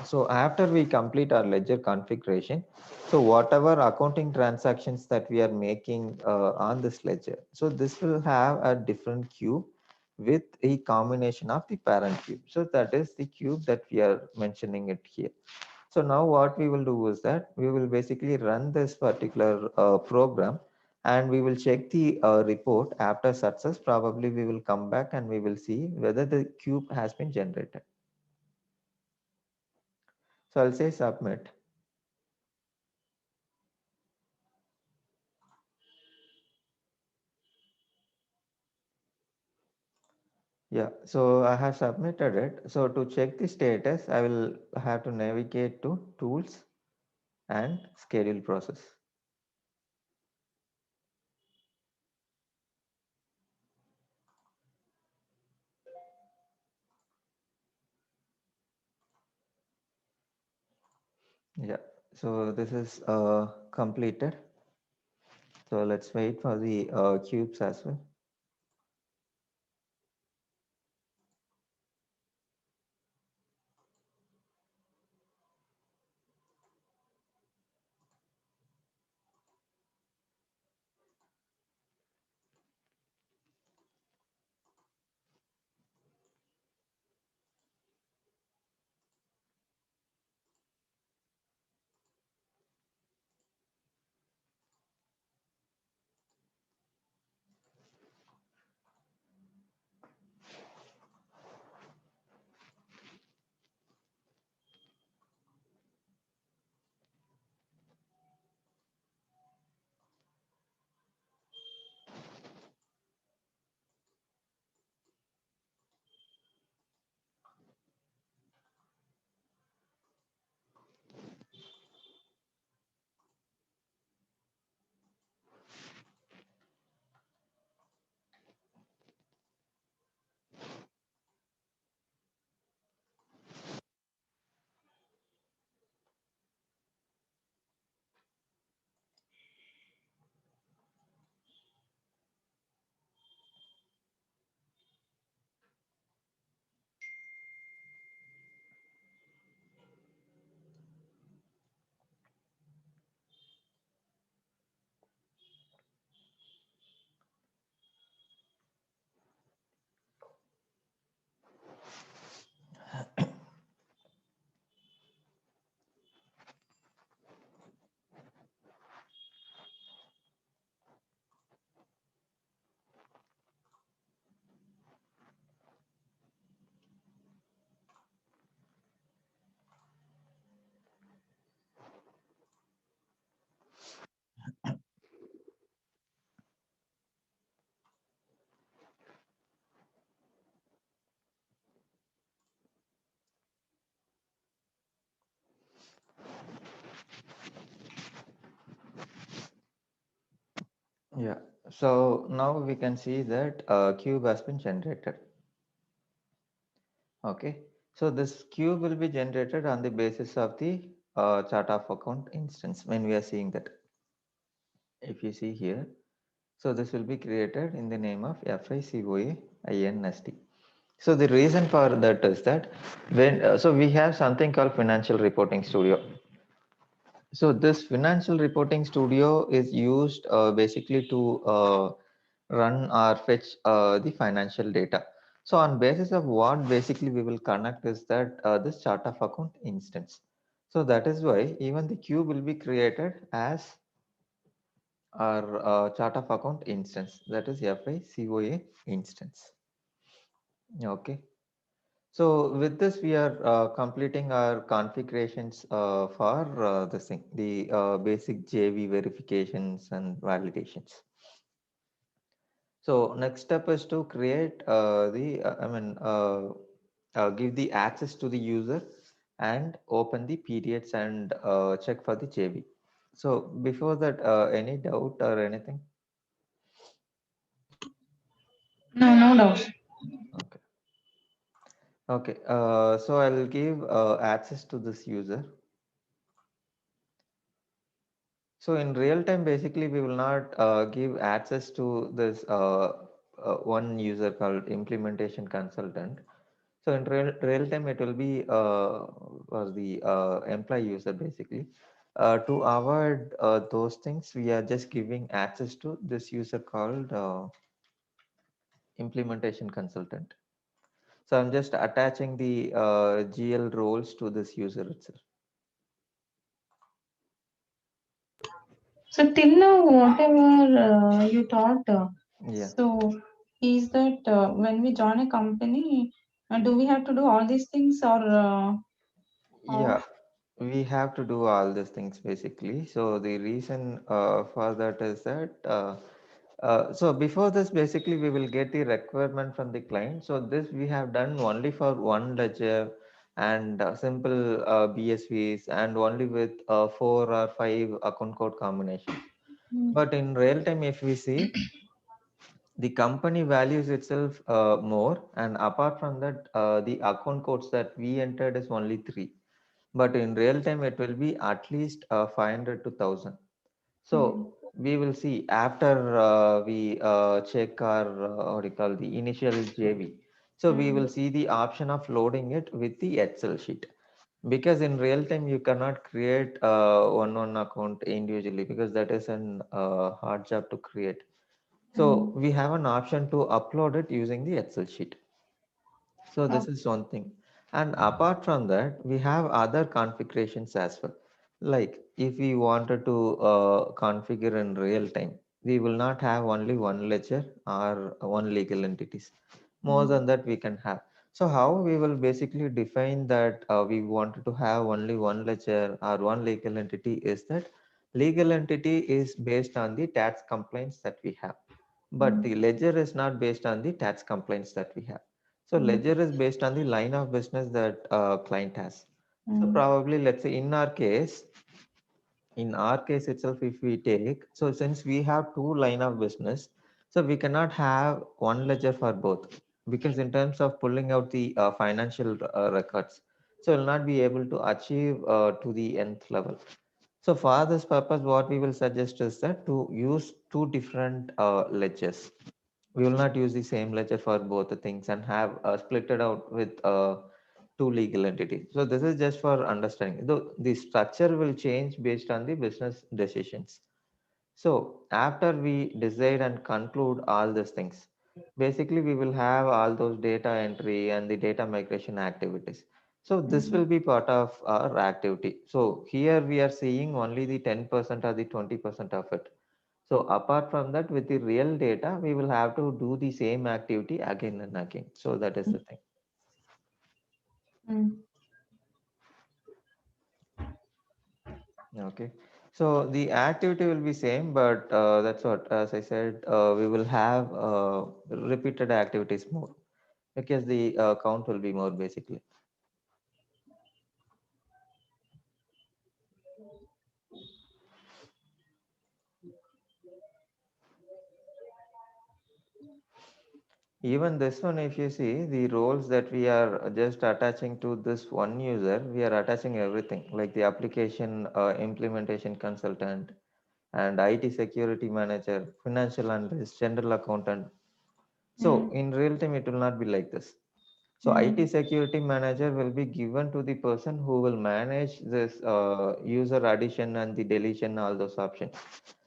So after we complete our ledger configuration, so whatever accounting transactions that we are making on this ledger, so this will have a different cube with a combination of the parent cube. So that is the cube that we are mentioning it here. So now what we will do is that we will basically run this particular program and we will check the report after success. Probably we will come back and we will see whether the cube has been generated. So I'll say submit. Yeah, so I have submitted it. So to check the status, I will have to navigate to tools and schedule process. Yeah, so this is completed. So let's wait for the cubes as well. Yeah. So now we can see that cube has been generated. Okay. So this cube will be generated on the basis of the chart of account instance when we are seeing that. If you see here, so this will be created in the name of FICOA INST. So the reason for that is that when so we have something called Financial Reporting Studio. So this Financial Reporting Studio is used basically to run or fetch the financial data. So on basis of what basically we will connect is that this chart of account instance. So that is why even the queue will be created as our chart of account instance, that is FICOA instance. Okay. So with this, we are completing our configurations for this thing, the basic JV verifications and validations. So next step is to create give the access to the user and open the periods and check for the JV. So before that, any doubt or anything? No, no doubt. Okay. Okay. So I'll give access to this user. So in real time, basically, we will not give access to this one user called implementation consultant. So in real time, it will be for the employee user basically. To avoid those things, we are just giving access to this user called implementation consultant. So I'm just attaching the GL roles to this user itself. So till now, whatever you taught, Yeah. so is that when we join a company, do we have to do all these things or how? Yeah, we have to do all these things basically. So the reason for that is that so before this, basically we will get the requirement from the client. So this we have done only for one ledger and simple BSVs and only with 4 or 5 account code combinations. Mm, But in real time, if we see, the company values itself more, and apart from that, the account codes that we entered is only 3, but in real time it will be at least 500 to 1000. mm, So we will see after we check our what do you call the initial JV. So we mm, will see the option of loading it with the Excel sheet, because in real time you cannot create one account individually, because that is an hard job to create. So mm. we have an option to upload it using the Excel sheet. So this Oh, is one thing. And apart from that, we have other configurations as well. Like if we wanted to configure in real time, we will not have only one ledger or one legal entities. More mm, than that, we can have. So how we will basically define that we wanted to have only one ledger or one legal entity is that legal entity is based on the tax complaints that we have, but mm, the ledger is not based on the tax complaints that we have. So mm, ledger is based on the line of business that client has. So mm, probably let's say in our case itself, if we take, so since we have two line of business, so we cannot have one ledger for both, because in terms of pulling out the financial records, so we'll not be able to achieve to the nth level. So for this purpose, what we will suggest is that to use two different ledgers. We will not use the same ledger for both the things and have split it out with two legal entities. So this is just for understanding. Though the structure will change based on the business decisions. So after we decide and conclude all these things, basically we will have all those data entry and the data migration activities. So this mm. will be part of our activity. So here we are seeing only the 10% or the 20% of it. So apart from that, with the real data, we will have to do the same activity again and again. So that is the thing. Mm. Okay. So the activity will be same, but that's what, as I said, we will have repeated activities more, because the count will be more basically. Even this one, if you see the roles that we are just attaching to this one user, we are attaching everything like the application implementation consultant and IT security manager, financial analyst, general accountant. So Mm, in real time, it will not be like this. So IT mm, security manager will be given to the person who will manage this user addition and the deletion, all those options.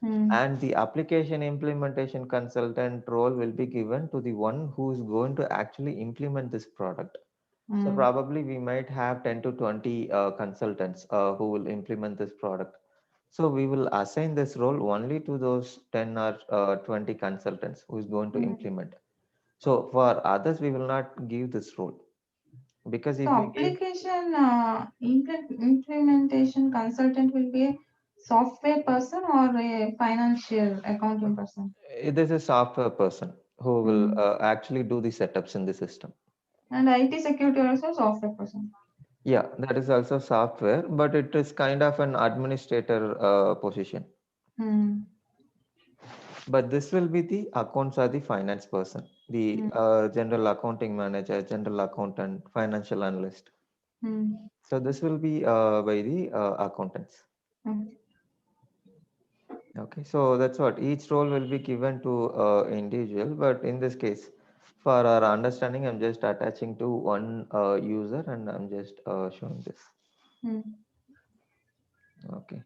mm, And the application implementation consultant role will be given to the one who is going to actually implement this product. So mm, probably we might have 10 to 20 consultants who will implement this product. So we will assign this role only to those 10 or 20 consultants who is going to mm. implement. So for others, we will not give this role because So if we give, application implementation consultant will be a software person or a financial accounting person. this is a software person who will Mm. actually do the setups in the system. And IT security also software person. Yeah, that is also software, but it is kind of an administrator position. Mm. But this will be the accounts or the finance person, the Mm. general accounting manager, general accountant, financial analyst. Mm. So this will be by the accountants. Mm. Okay, so that's what each role will be given to individual, but in this case, for our understanding, I'm just attaching to one user and I'm just showing this. Mm. Okay.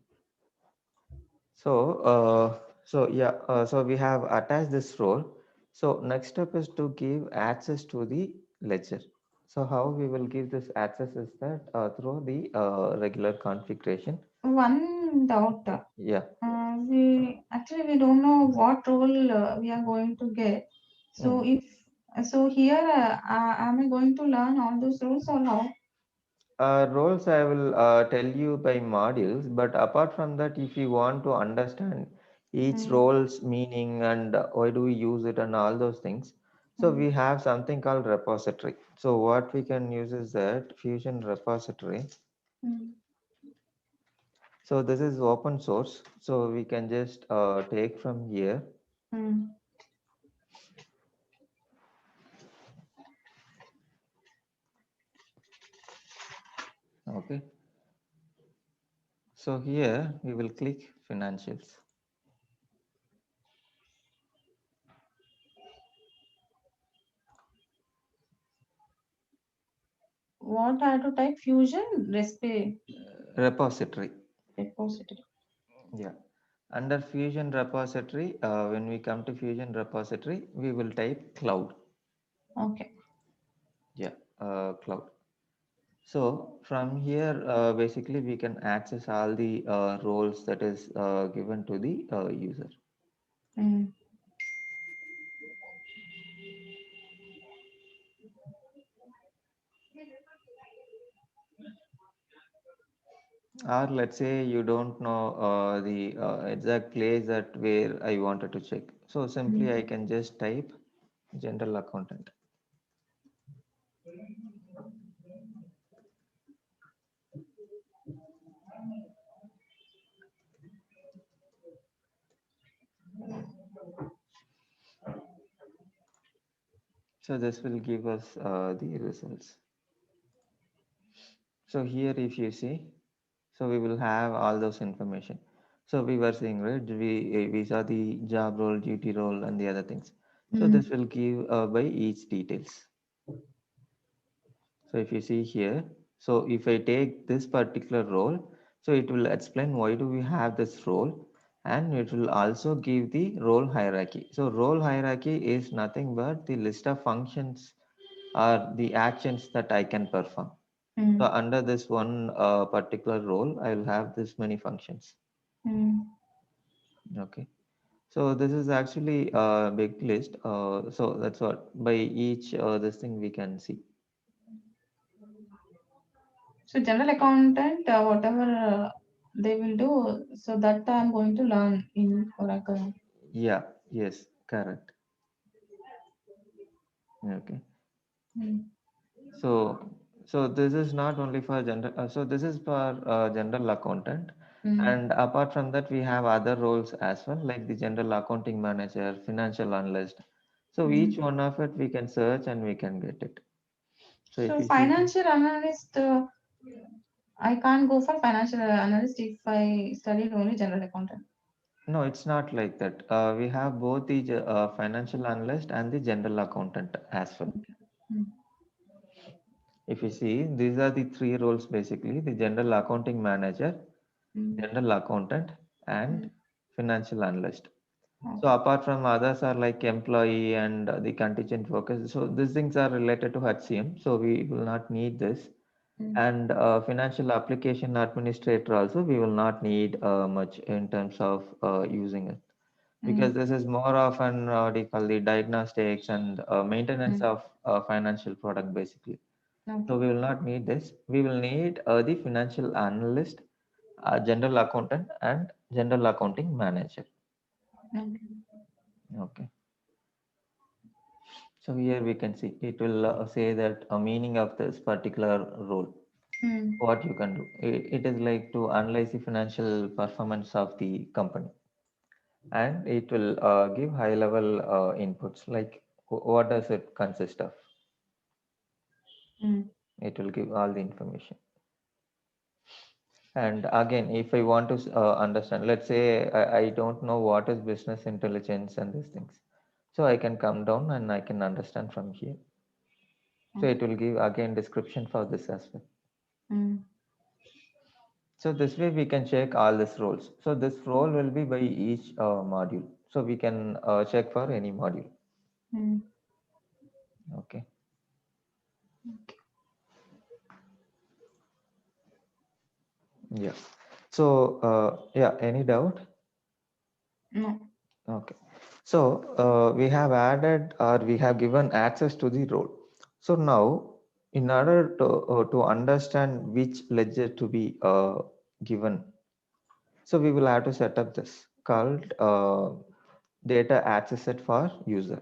So, so we have attached this role. So next step is to give access to the ledger. So how we will give this access is that through the regular configuration. One doubt. Yeah. We don't know what role we are going to get. So Mm. if so here am I going to learn all those roles or how? Roles I will tell you by modules, but apart from that, if you want to understand each Mm. role's meaning and why do we use it and all those things, so Mm. we have something called repository. So what we can use is that Fusion repository. Mm. So this is open source. So we can just take from here. Mm. Okay. So here we will click financials. What I have to type fusion Repository. repository. Yeah. Under Fusion repository, when we come to Fusion repository, we will type cloud. Okay. Yeah, cloud. So from here, basically we can access all the roles that is given to the user. Mm. Or let's say you don't know the exact place that where I wanted to check. So simply I Mm. can just type general accountant. So this will give us the results. So here if you see, so we will have all those information. So we were saying, right, we saw the job role, duty role, and the other things. So Mm. this will give by each details. So if you see here, so if I take this particular role, so it will explain why do we have this role, and it will also give the role hierarchy. So role hierarchy is nothing but the list of functions or the actions that I can perform. So Mm. under this one particular role, I will have this many functions. Mm. Okay. So this is actually a big list. So that's what by each this thing we can see. So general accountant, whatever they will do, so that I'm going to learn in Oracle. Yeah. Yes. Correct. Okay. Mm. So this is not only for general. So this is for general accountant, Mm. and apart from that, we have other roles as well, like the general accounting manager, financial analyst. So each one of it we can search and we can get it. So if So you see, financial analyst, I can't go for financial analyst if I studied only general accountant. no, it's not like that. We have both the financial analyst and the general accountant as well. Mm. If you see, these are the three roles basically: the general accounting manager, Mm. general accountant, and Mm. financial analyst. So Okay. apart from others are like employee and the contingent workers. So these things are related to HCM. So we will not need this. Mm. And financial application administrator also we will not need much in terms of using it, because Mm. this is more of an what do you call, the diagnostics and maintenance Mm. of financial product basically. Okay. So we will not need this. We will need the financial analyst, general accountant, and general accounting manager. Okay. Okay. So here we can see it will say that a meaning of this particular role, Mm. what you can do. It is like to analyze the financial performance of the company, and it will give high level inputs like what does it consist of. Mm. It will give all the information. And again, if I want to understand, let's say I don't know what is business intelligence and these things, so I can come down and I can understand from here. So Okay. it will give again description for this as well. Mm. So this way we can check all these roles. So this role will be by each module. So we can check for any module. Mm. Okay. Yeah. So yeah, any doubt? No. Okay. So we have added or we have given access to the role. So now, in order to understand which ledger to be given, so we will have to set up this called data access set for user.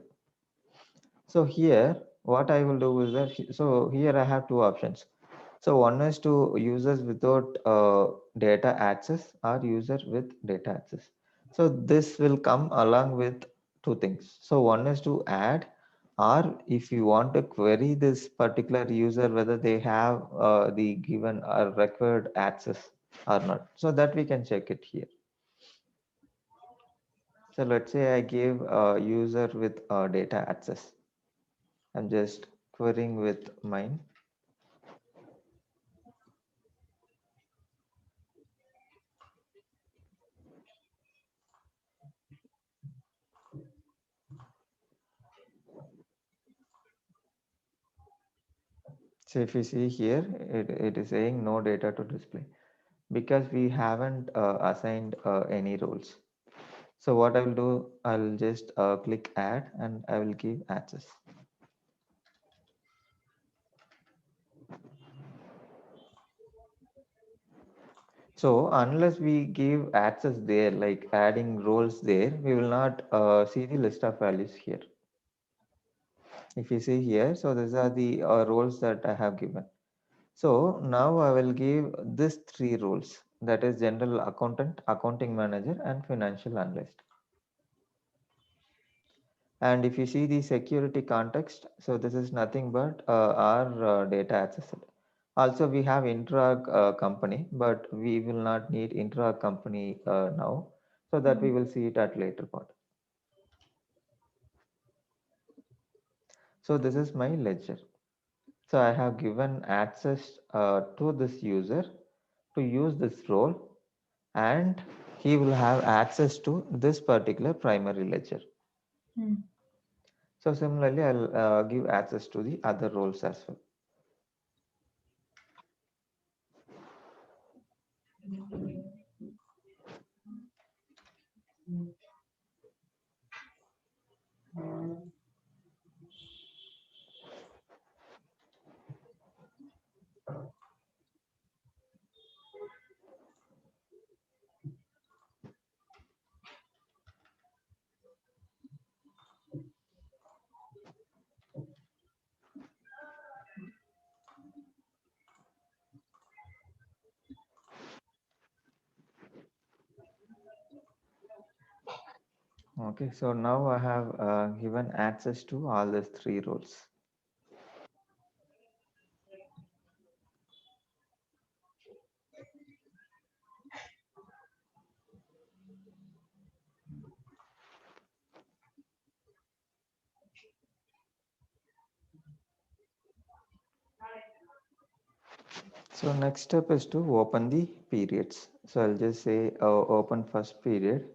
So here, what I will do is that, so here I have two options. So one is to users without data access or user with data access. So this will come along with two things. So one is to add, or if you want to query this particular user whether they have the given or required access or not. So that we can check it here. So let's say I give a user with data access. I'm just querying with mine. So if you see here, it is saying no data to display because we haven't assigned any roles. So what I will do, I'll just click add and I will give access. So unless we give access there, like adding roles there, we will not see the list of values here. If you see here, so these are the roles that I have given. So now I will give these three roles, that is general accountant, accounting manager, and financial analyst. And if you see the security context, so this is nothing but our data access. Also, we have intra company, but we will not need intra company now, so that we Mm. will see it at later part. So this is my ledger. So I have given access to this user to use this role, and he will have access to this particular primary ledger. Mm. So similarly, I'll give access to the other roles as well. Okay, so now I have given access to all these three roles. So next step is to open the periods. So I'll just say open first period.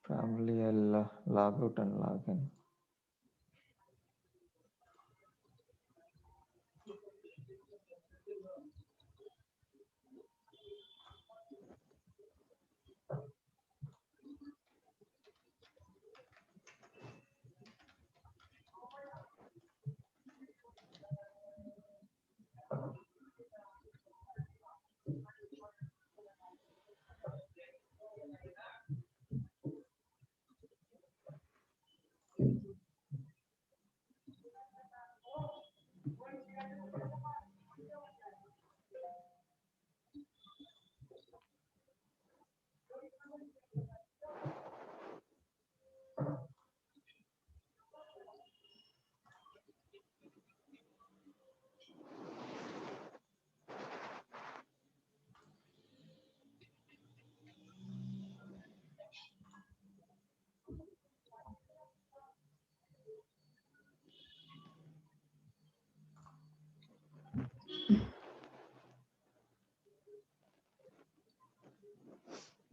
Probably I'll log out and log in.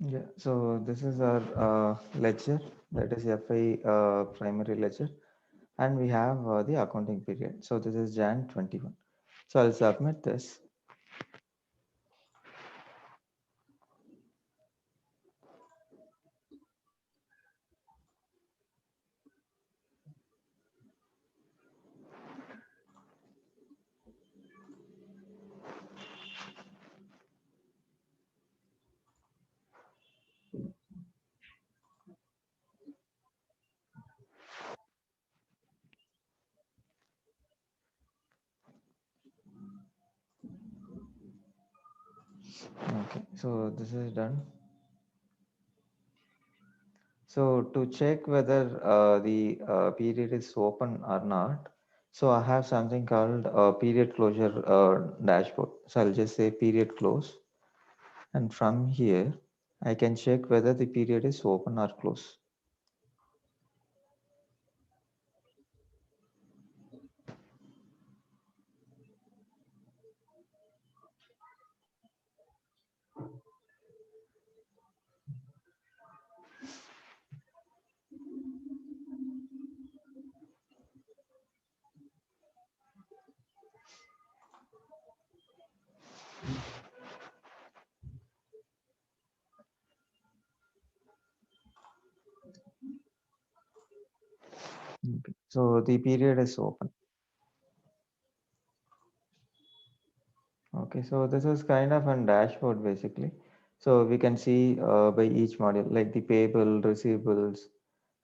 Yeah, so this is our ledger, that is FI primary ledger, and we have the accounting period. So this is Jan 21. So I'll submit this. Okay, so this is done. So to check whether the period is open or not, so I have something called period closure dashboard. So I'll just say period close, and from here I can check whether the period is open or closed. Okay. So the period is open. Okay, so this is kind of a dashboard basically. So we can see by each module, like the payable, receivables,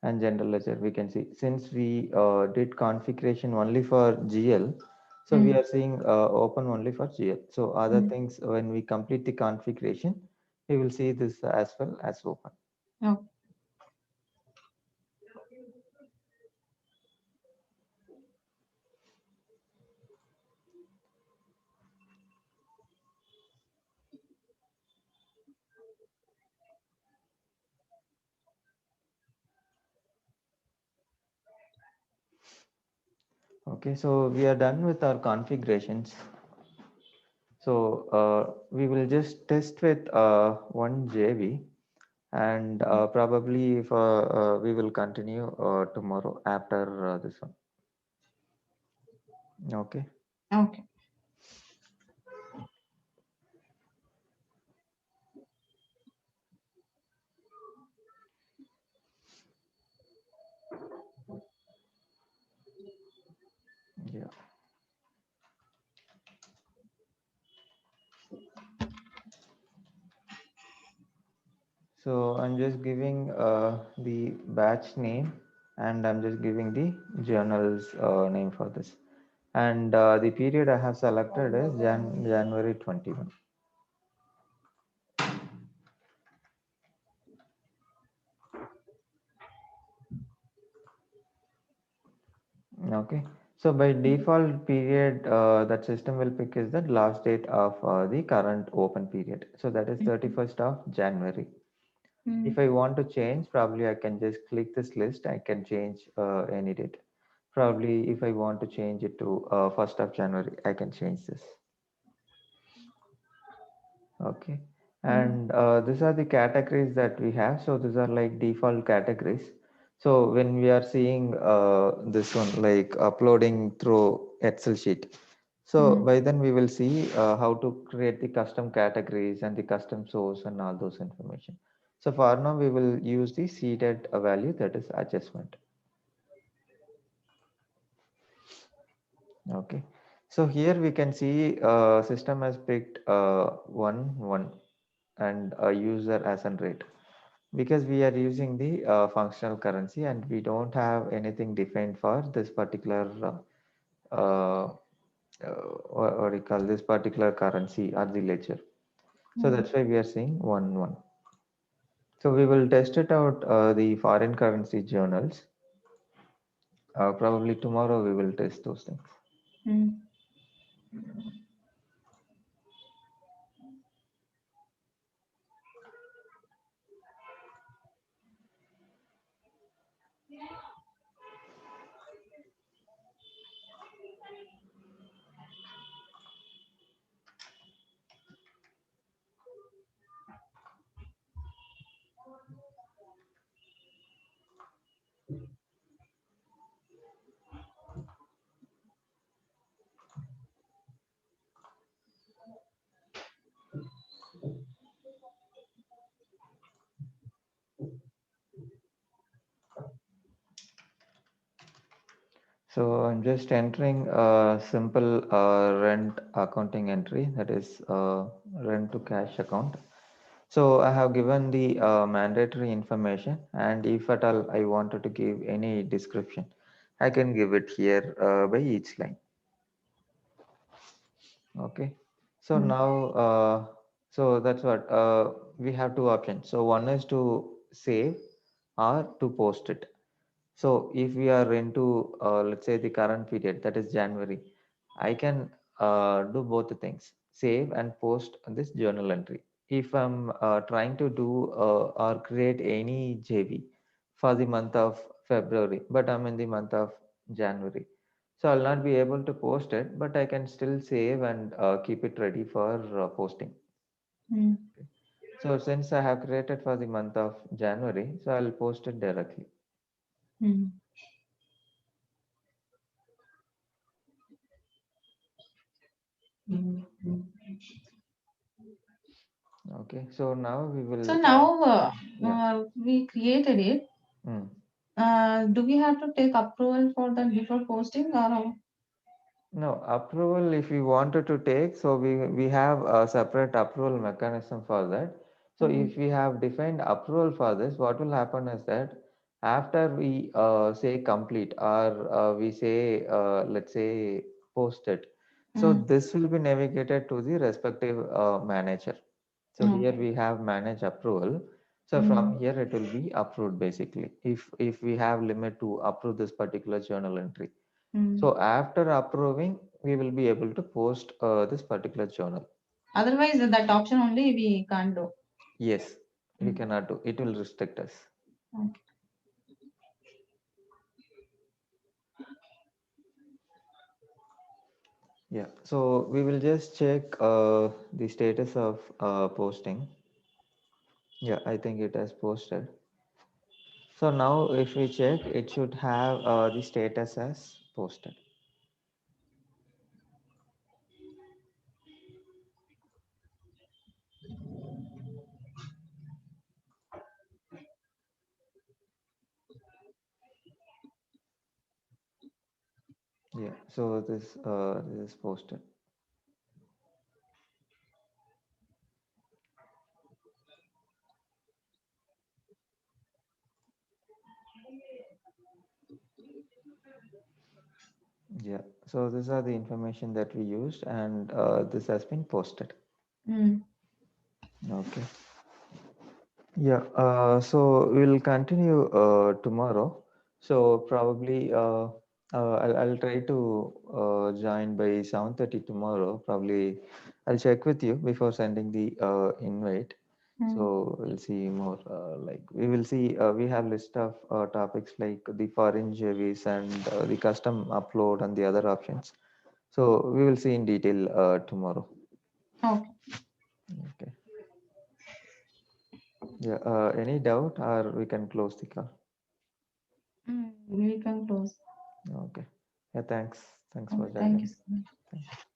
and general ledger, we can see. Since we did configuration only for GL, so we are seeing open only for GL. So other things, when we complete the configuration, we will see this as well as open. Oh, Okay, so we are done with our configurations. So we will just test with one JV, and probably for we will continue tomorrow after this one. Okay. okay. Yeah. So I'm just giving the batch name, and I'm just giving the journal's name for this. And the period I have selected is January 21. Okay. So by default period, that system will pick is the last date of the current open period. So that is 31st of January. If I want to change, probably I can just click this list. I can change any date. Probably if I want to change it to 1st of January, I can change this. Okay. And these are the categories that we have. So these are like default categories. So when we are seeing this one, like uploading through Excel sheet, so by then we will see how to create the custom categories and the custom source and all those information. So for now, we will use the seeded value, that is adjustment. Okay. So here we can see system has picked 1 and a user as an rate, because we are using the functional currency and we don't have anything defined for this particular what do you call this particular currency or the ledger. So that's why we are saying 1. So we will test it out the foreign currency journals. Probably tomorrow we will test those things. So I'm just entering a simple rent accounting entry, that is rent to cash account. So I have given the mandatory information, and if at all I wanted to give any description, I can give it here by each line. Okay. So now, so that's what we have two options. So one is to save or to post it. So if we are into, let's say the current period, that is January, I can do both the things, save and post this journal entry. If I'm trying to do or create any JV for the month of February, but I'm in the month of January, so I'll not be able to post it, but I can still save and keep it ready for posting. Okay. So since I have created for the month of January, so I'll post it directly. Okay, so now we will. So now Yeah. we created it. Do we have to take approval for that before posting or how? No, approval if we wanted to take, so we have a separate approval mechanism for that. So if we have defined approval for this, what will happen is that after we say complete or we say let's say post it, so this will be navigated to the respective manager. So here we have manage approval. So from here it will be approved basically. If we have limit to approve this particular journal entry. So after approving, we will be able to post this particular journal. Otherwise, that option only we can't do. Yes, we cannot do. It will restrict us. Okay. Yeah. So we will just check the status of posting. Yeah, I think it has posted. So now if we check, it should have the status as posted. Yeah. So this is posted. Yeah. So these are the information that we used, and this has been posted. Mm. Okay. Yeah. So we'll continue tomorrow. So probably I'll try to join by 7:30 tomorrow. Probably I'll check with you before sending the invite. Mm. So we'll see more. Like we will see. We have list of topics like the foreign JVs and the custom upload and the other options. So we will see in detail tomorrow. Okay. Okay. Yeah. Any doubt, or we can close the call? We can close. Okay. Yeah. Thanks. Thanks for Okay, thank you joining. so much. Thank you.